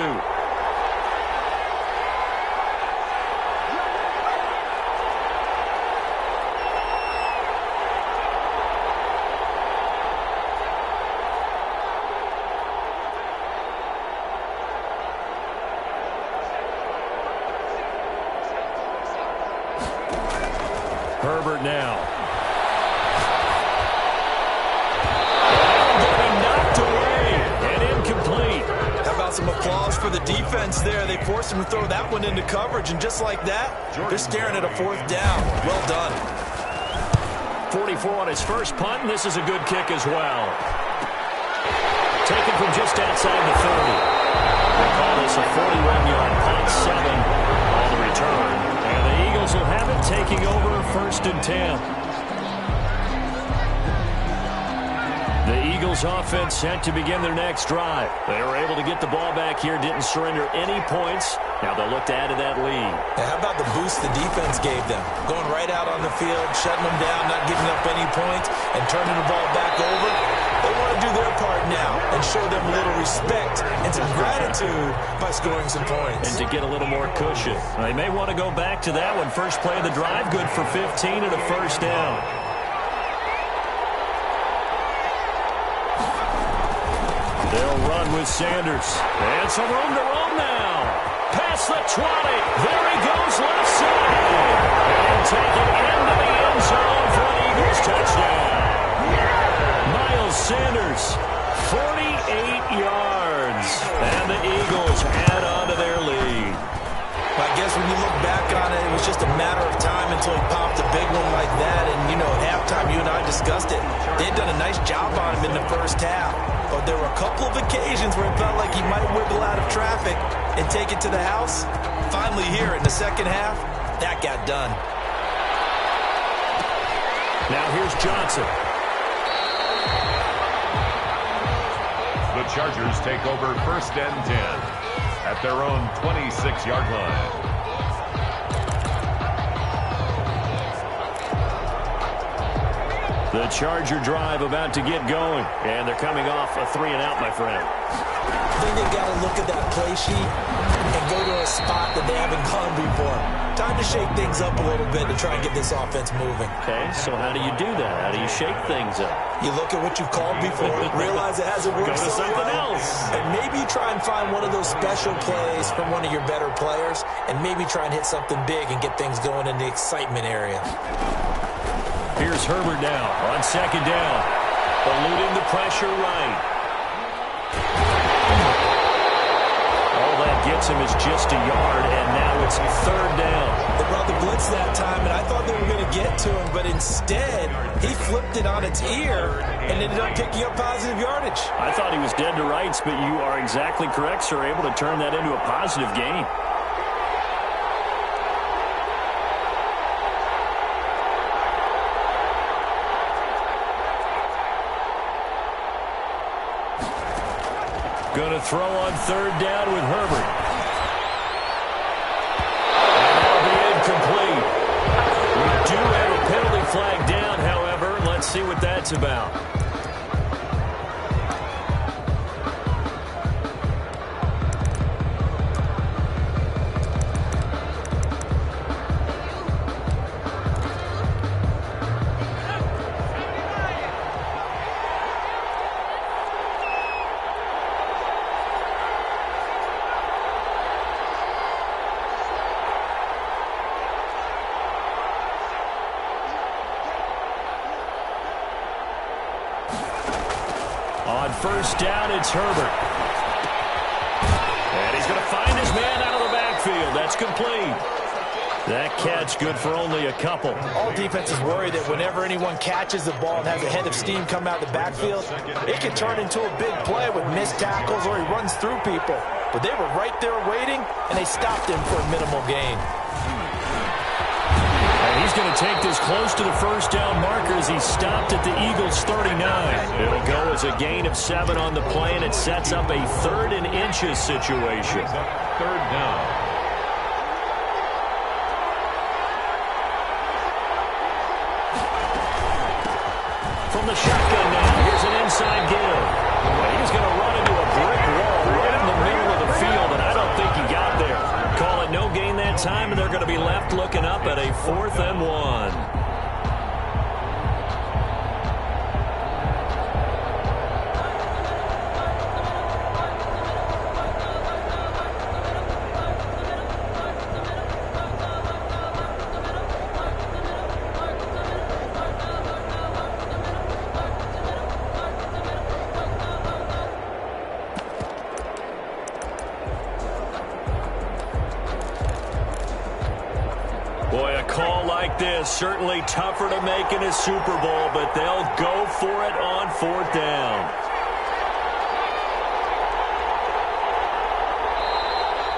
Herbert now. Getting knocked away and incomplete. How about some applause for the defense there? They forced him to throw that one into coverage, and just like that, they're staring at a 4th down. Well done. 44 on his first punt, and this is a good kick as well. Taken from just outside the 30. They call this a 41-yard punt, 7 on the return. And the Eagles will have it, taking over 1st and 10. The Eagles offense set to begin their next drive. They were able to get the ball back here, didn't surrender any points. Now they'll look to add to that lead. Now how about the boost the defense gave them? Going right out on the field, shutting them down, not giving up any points, and turning the ball back over. They want to do their part now and show them a little respect and some gratitude by scoring some points. And to get a little more cushion. They may want to go back to that one. First play of the drive, good for 15 and a 1st down. They'll run with Sanders. And some room to roam now. Past the 20. There he goes, left side. And take it into the end zone for an Eagles touchdown. Miles Sanders, 48 yards. And the Eagles add on to their lead. I guess when you look back on it, it was just a matter of time until he popped a big one like that. And, you know, at halftime, you and I discussed it. They had done a nice job on him in the first half. But there were a couple of occasions where it felt like he might wiggle out of traffic and take it to the house. Finally here in the second half, that got done. Now here's Johnson. The Chargers take over 1st and 10 at their own 26-yard line. The Charger drive about to get going. And they're coming off a 3-and-out, my friend. I think they've got to look at that play sheet and go to a spot that they haven't gone before. Time to shake things up a little bit to try and get this offense moving. Okay, so how do you do that? How do you shake things up? You look at what you've called before, realize it hasn't worked Go to so something well, else. and maybe try and find one of those special plays from one of your better players, and maybe try and hit something big and get things going in the excitement area. Here's Herbert now on 2nd down. Eluding the pressure right. All that gets him is just a yard, and now it's 3rd down. They brought the blitz that time, and I thought they were going to get to him, but instead, he flipped it on its ear and ended up picking up positive yardage. I thought he was dead to rights, but you are exactly correct, sir. Able to turn that into a positive gain. Going to throw on 3rd down with Herbert. And that'll be incomplete. We do have a penalty flag down, however. Let's see what that's about. On 1st down, it's Herbert. And he's going to find his man out of the backfield. That's complete. That catch good for only a couple. All defenses worry that whenever anyone catches the ball and has a head of steam come out of the backfield, it can turn into a big play with missed tackles or he runs through people. But they were right there waiting, and they stopped him for a minimal gain. And he's going to take this close to the 1st down marker as he stopped at the Eagles' 39. It'll go as a gain of 7 on the play, and it sets up a 3rd and inches situation. 3rd down. the shotgun now. Here's an inside give. Well, he's going to run into a brick wall right in the middle of the field, and I don't think he got there. Call it no gain that time, and they're going to be left looking up at a 4th and 1. Boy, a call like this, certainly tougher to make in a Super Bowl, but they'll go for it on 4th down.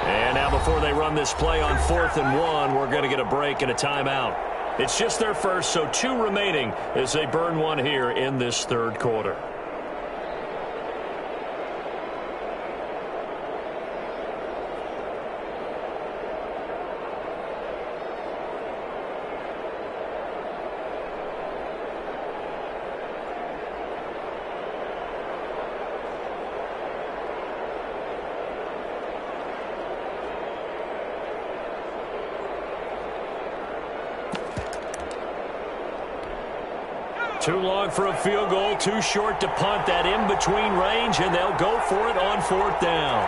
And now before they run this play on 4th and 1, we're going to get a break and a timeout. It's just their first, so 2 remaining as they burn one here in this 3rd quarter. Too long for a field goal, too short to punt. That in-between range, and they'll go for it on 4th down.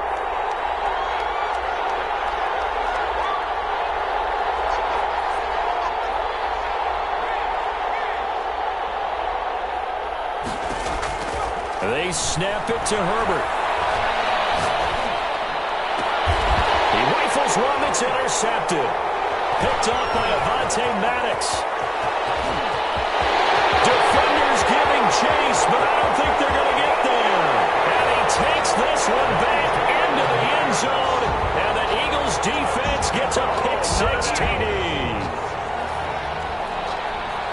They snap it to Herbert. He rifles one that's intercepted. Picked off by Avonte Maddox. Defenders giving chase, but I don't think they're going to get there. And he takes this one back into the end zone, and the Eagles defense gets a pick-6 TD.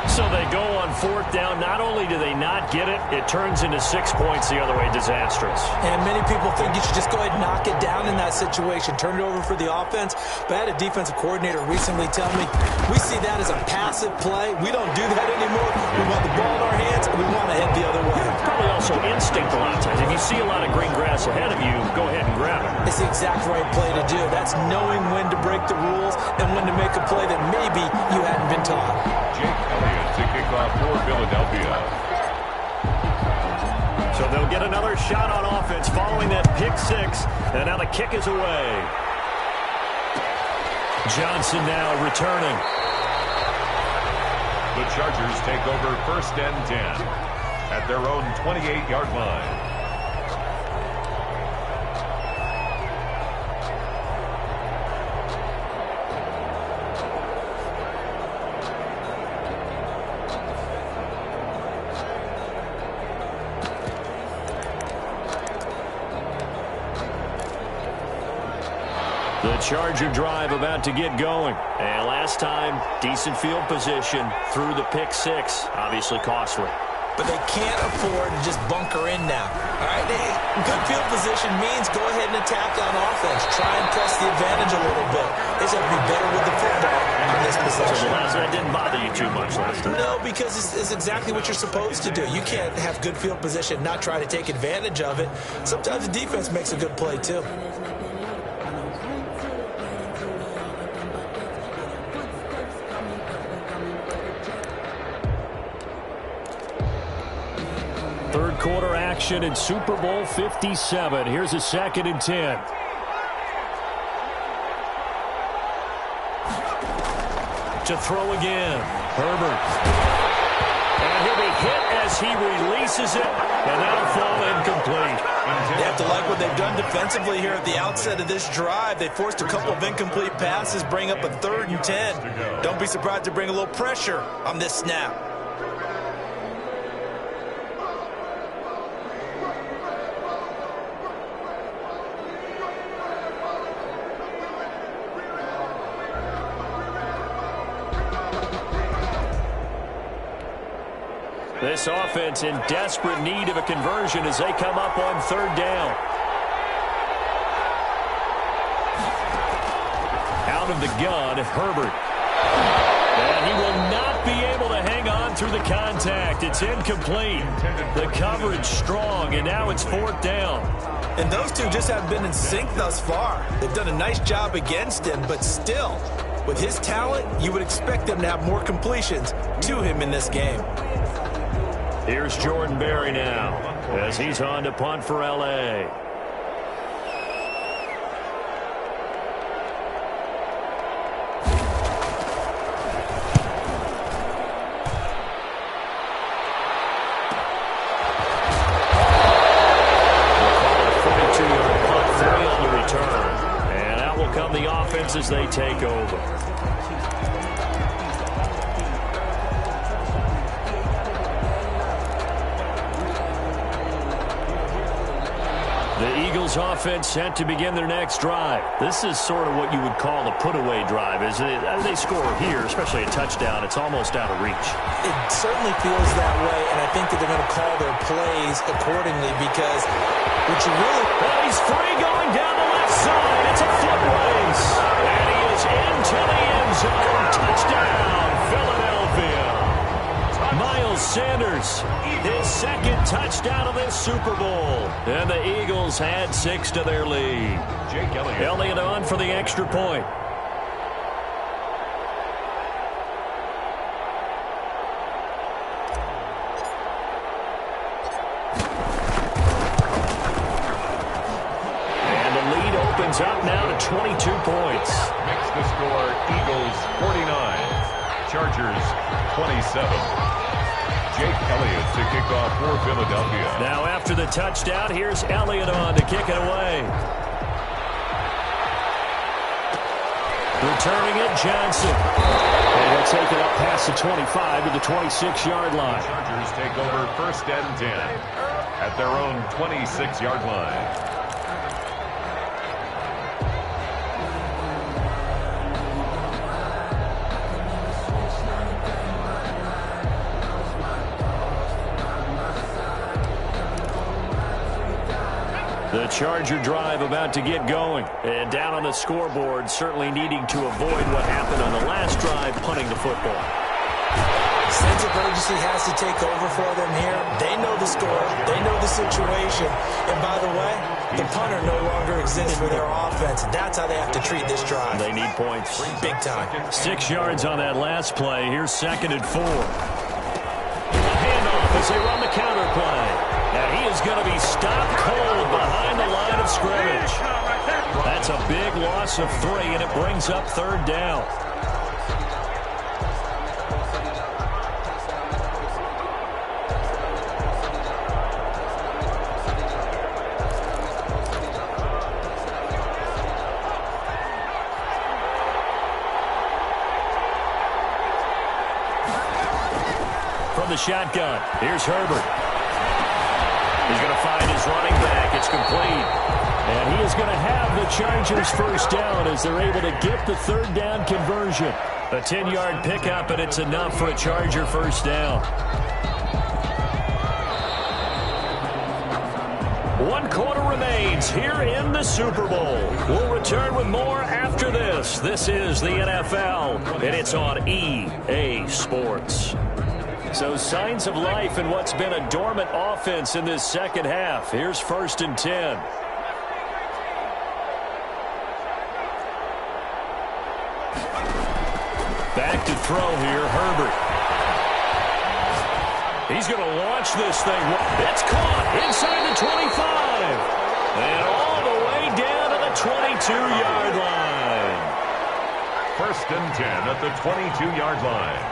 So they go on 4th down. Not only do they not get it, it turns into 6 points the other way. Disastrous. And many people think you should just go ahead and knock it down in that situation. Turn it over for the offense. But I had a defensive coordinator recently tell me, we see that as a passive play. We don't do that anymore. We want the ball in our hands, and we want to head the other way. Probably also instinct a lot of times. If you see a lot of green grass ahead of you, go ahead and grab it. It's the exact right play to do. That's knowing when to break the rules and when to make a play that maybe you hadn't been taught. Jake Elliott to kick off for Philadelphia. So they'll get another shot on offense following that pick-6, and now the kick is away. Johnson now returning. The Chargers take over 1st and 10 at their own 28-yard line. The Charger drive about to get going. And last time, decent field position through the pick-6. Obviously costly. But they can't afford to just bunker in now. All right, good field position means go ahead and attack on offense. Try and press the advantage a little bit. They just have to be better with the football on this possession. So that didn't bother you too much last time? No, because it's exactly what you're supposed to do. You can't have good field position, not try to take advantage of it. Sometimes the defense makes a good play, too. Third quarter action in Super Bowl 57. Here's a 2nd and 10. To throw again. Herbert. And he'll be hit as he releases it, and that'll fall incomplete. They have to like what they've done defensively here at the outset of this drive. They forced a couple of incomplete passes, bring up a 3rd and 10. Don't be surprised to bring a little pressure on this snap. This offense in desperate need of a conversion as they come up on 3rd down. Out of the gun, Herbert. And he will not be able to hang on through the contact. It's incomplete. The coverage strong, and now it's 4th down. And those two just haven't been in sync thus far. They've done a nice job against him, but still, with his talent, you would expect them to have more completions to him in this game. Here's Jordan Berry now as he's on to punt for L.A. The offense as they take over. The Eagles offense set to begin their next drive. This is sort of what you would call a put-away drive, isn't it? As they score here, especially a touchdown, it's almost out of reach. It certainly feels that way, and I think that they're going to call their plays accordingly because what you really... Oh, he's free going down the left side. It's a foot race. And he is into the end zone. Touchdown, Philadelphia. Miles Sanders, his second touchdown of this Super Bowl. And the Eagles had 6 to their lead. Jake Elliott on for the extra point. Up now to 22 points. Makes the score Eagles 49, Chargers 27. Jake Elliott to kick off for Philadelphia. Now after the touchdown, here's Elliott on to kick it away. Returning it, Johnson. And he'll take it up past the 25 to the 26-yard line. Chargers take over 1st and 10 at their own 26-yard line. The Charger drive about to get going. And down on the scoreboard, certainly needing to avoid what happened on the last drive, punting the football. Sense of urgency has to take over for them here. They know the score. They know the situation. And by the way, the punter no longer exists for their offense. That's how they have to treat this drive. They need points. Big time. 6 yards on that last play. Here's 2nd and 4. Handoff as they run the counter play. Now he is going to be stopped cold behind the line of scrimmage. That's a big loss of 3, and it brings up 3rd down. From the shotgun, here's Herbert. He's going to find his running back. It's complete. And he is going to have the Chargers 1st down as they're able to get the 3rd down conversion. A 10-yard pickup, and it's enough for a Charger 1st down. 1 quarter remains here in the Super Bowl. We'll return with more after this. This is the NFL, and it's on EA Sports. So signs of life in what's been a dormant offense in this second half. Here's 1st and 10. Back to throw here, Herbert. He's going to launch this thing. It's caught inside the 25. And all the way down to the 22-yard line. 1st and 10 at the 22-yard line.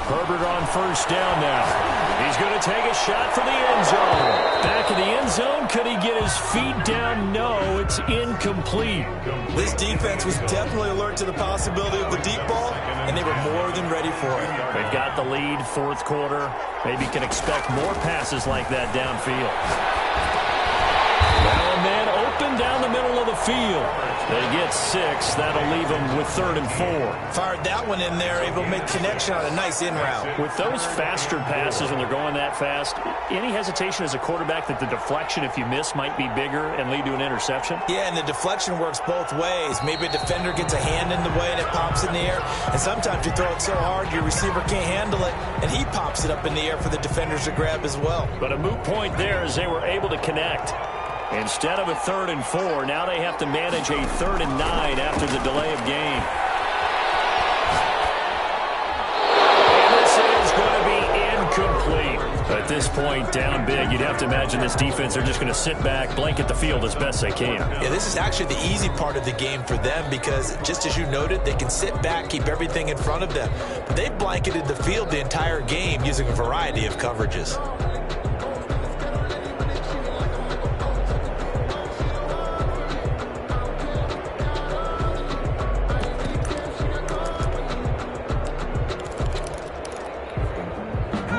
Herbert on 1st down now. He's going to take a shot for the end zone. Back in the end zone. Could he get his feet down? No, it's incomplete. This defense was definitely alert to the possibility of the deep ball, and they were more than ready for it. They've got the lead, 4th quarter. Maybe can expect more passes like that downfield. Now a man open down the middle of of the field. They get 6. That'll leave them with 3rd and 4. Fired that one in there, able to make connection on a nice in route. With those faster passes when they're going that fast, any hesitation as a quarterback that the deflection, if you miss, might be bigger and lead to an interception? Yeah, and the deflection works both ways. Maybe a defender gets a hand in the way and it pops in the air. And sometimes you throw it so hard your receiver can't handle it, and he pops it up in the air for the defenders to grab as well. But a moot point there as they were able to connect. Instead of a 3rd and 4, now they have to manage a 3rd and 9 after the delay of game. And this is going to be incomplete. At this point, down big, you'd have to imagine this defense, they're just going to sit back, blanket the field as best they can. Yeah, this is actually the easy part of the game for them because, just as you noted, they can sit back, keep everything in front of them. But they blanketed the field the entire game using a variety of coverages.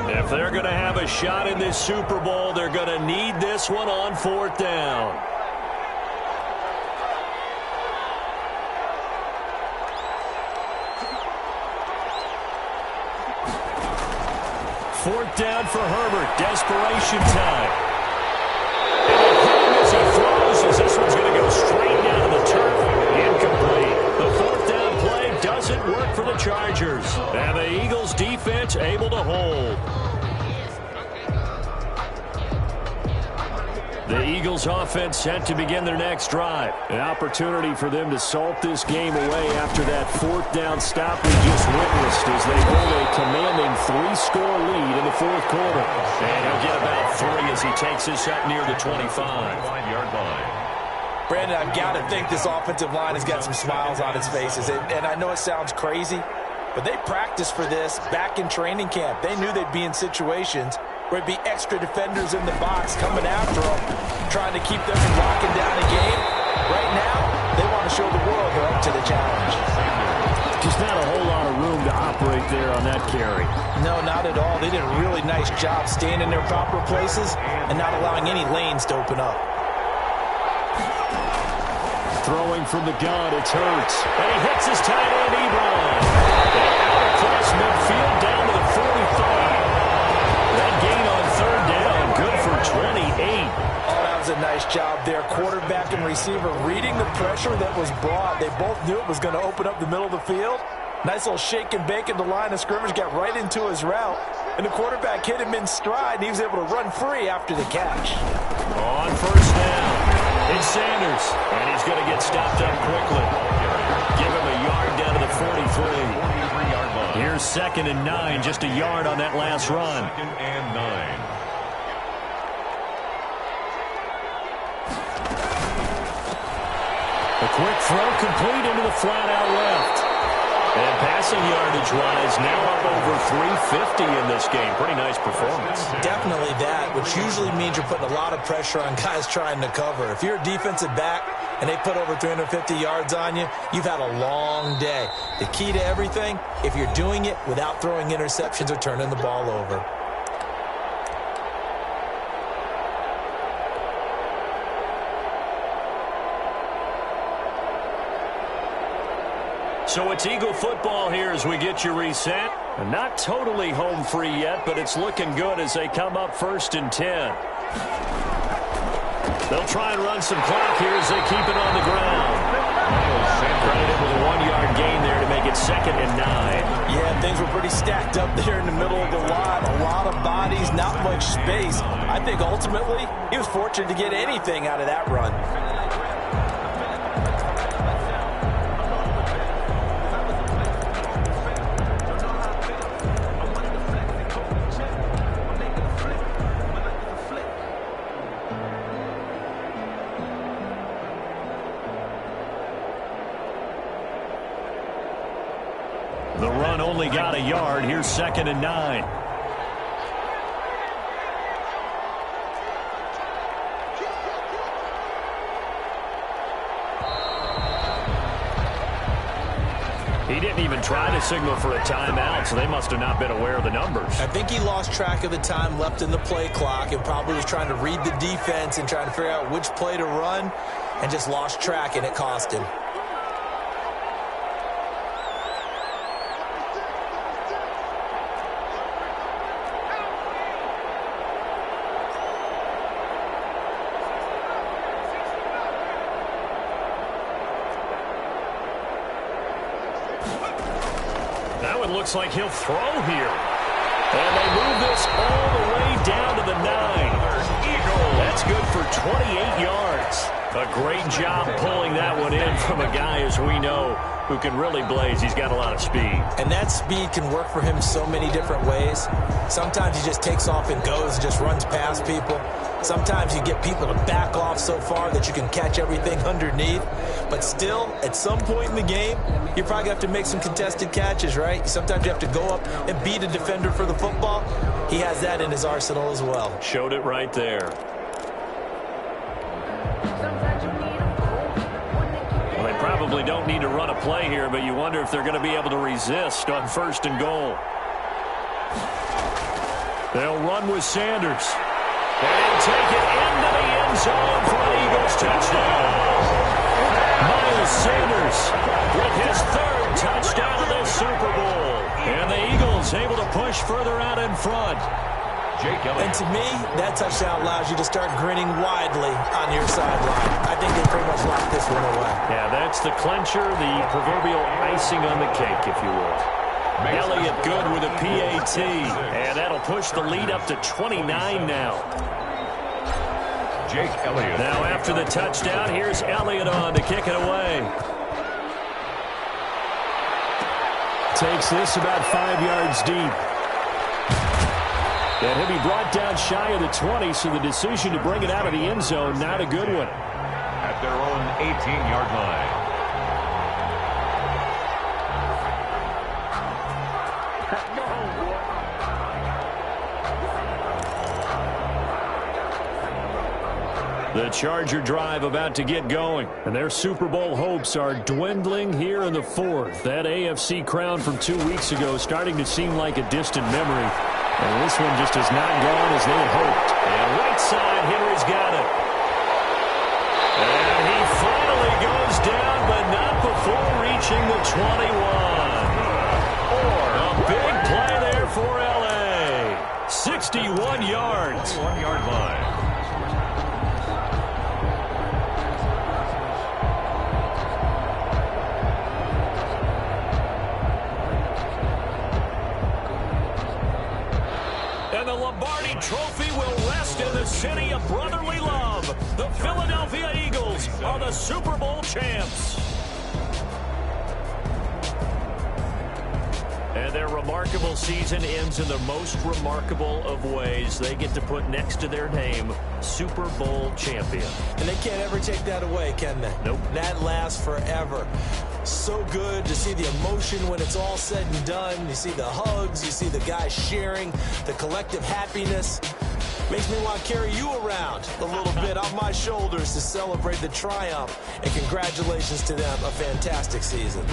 If they're going to have a shot in this Super Bowl, they're going to need this one on 4th down. Fourth down for Herbert. Desperation time. And it hit him as he throws, as this one's going to go straight down to the turf. Incomplete. The 4th down play doesn't work for the Chargers. And the Eagles defense able to hold. The Eagles offense set to begin their next drive. An opportunity for them to salt this game away after that 4th down stop we just witnessed as they hold a commanding 3-score lead in the 4th quarter. And he'll get about 3 as he takes this up near the 25-yard line. Brandon, I've got to think this offensive line has got some smiles on its faces. And I know it sounds crazy, but they practiced for this back in training camp. They knew they'd be in situations where it'd be extra defenders in the box coming after them, trying to keep them from locking down a game. Right now, they want to show the world they're up to the challenge. Just not a whole lot of room to operate there on that carry. No, not at all. They did a really nice job staying in their proper places and not allowing any lanes to open up. Throwing from the gun, it's Hurts. And he hits his tight end, Ebron. And out across midfield down to the 45. That gain on 3rd down, good for 28. Oh, that was a nice job there. Quarterback and receiver reading the pressure that was brought. They both knew it was going to open up the middle of the field. Nice little shake and bake at the line of scrimmage, got right into his route. And the quarterback hit him in stride, and he was able to run free after the catch. On 1st down, it's Sanders. And he's going to get stopped up quickly. Give him a yard down to the 43. Here's 2nd and 9, just a yard on that last run. 2nd and 9. A quick throw complete into the flat out left. And passing yardage-wise, now up over 350 in this game. Pretty nice performance. Definitely that, which usually means you're putting a lot of pressure on guys trying to cover. If you're a defensive back and they put over 350 yards on you, you've had a long day. The key to everything, if you're doing it without throwing interceptions or turning the ball over. So it's Eagle football here as we get you reset. Not totally home free yet, but it's looking good as they come up 1st and 10. They'll try and run some clock here as they keep it on the ground. Credited with a 1-yard gain there to make it 2nd and 9. Yeah, things were pretty stacked up there in the middle of the lot. A lot of bodies, not much space. I think ultimately he was fortunate to get anything out of that run. The run only got a yard. Here's 2nd and 9. He didn't even try to signal for a timeout, so they must have not been aware of the numbers. I think he lost track of the time left in the play clock and probably was trying to read the defense and trying to figure out which play to run. and just lost track, and it cost him. Now it looks like he'll throw here. And they move this all the way down to the 9. That's good for 28 yards. A great job pulling that one in from a guy, as we know, who can really blaze. He's got a lot of speed. And that speed can work for him so many different ways. Sometimes he just takes off and goes and just runs past people. Sometimes you get people to back off so far that you can catch everything underneath. But still, at some point in the game, you probably have to make some contested catches, right? Sometimes you have to go up and beat a defender for the football. He has that in his arsenal as well. Showed it right there. Well, they probably don't need to run a play here, but you wonder if they're going to be able to resist on 1st and goal. They'll run with Sanders. And he'll take it into the end zone for an Eagles touchdown. Miles Sanders with his 3rd touchdown of the Super Bowl. And the Eagles able to push further out in front. And to me, that touchdown allows you to start grinning widely on your sideline. I think they pretty much locked this one away. Yeah, that's the clincher, the proverbial icing on the cake, if you will. Elliott good with a PAT, and that'll push the lead up to 29 now. Jake Elliott. Now after the touchdown, here's Elliott on to kick it away. Takes this about 5 yards deep. And he'll be brought down shy of the 20, so the decision to bring it out of the end zone, not a good one. At their own 18-yard line. The Charger drive about to get going, and their Super Bowl hopes are dwindling here in the 4th. That AFC crown from 2 weeks ago starting to seem like a distant memory, and this one just has not gone as they had hoped. And right side, Henry's got it. And he finally goes down, but not before reaching the 21. A big play there for L.A. 61 yards. 1-yard line. And the Lombardi Trophy will rest in the city of brotherly love. The Philadelphia Eagles are the Super Bowl champs. And their remarkable season ends in the most remarkable of ways. They get to put next to their name, Super Bowl champion. And they can't ever take that away, can they? Nope. That lasts forever. So good to see the emotion when it's all said and done. You see the hugs, you see the guys sharing, the collective happiness. Makes me want to carry you around a little bit on my shoulders to celebrate the triumph. And congratulations to them, a fantastic season.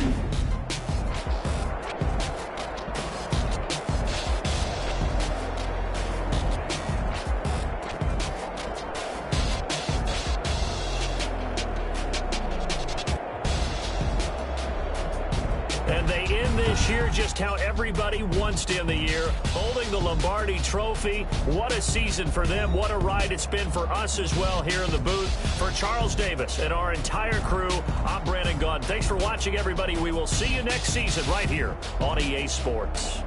And they end this year just how everybody wants to end the year, holding the Lombardi Trophy. What a season for them. What a ride it's been for us as well here in the booth. For Charles Davis and our entire crew, I'm Brandon Gaudin. Thanks for watching, everybody. We will see you next season right here on EA Sports.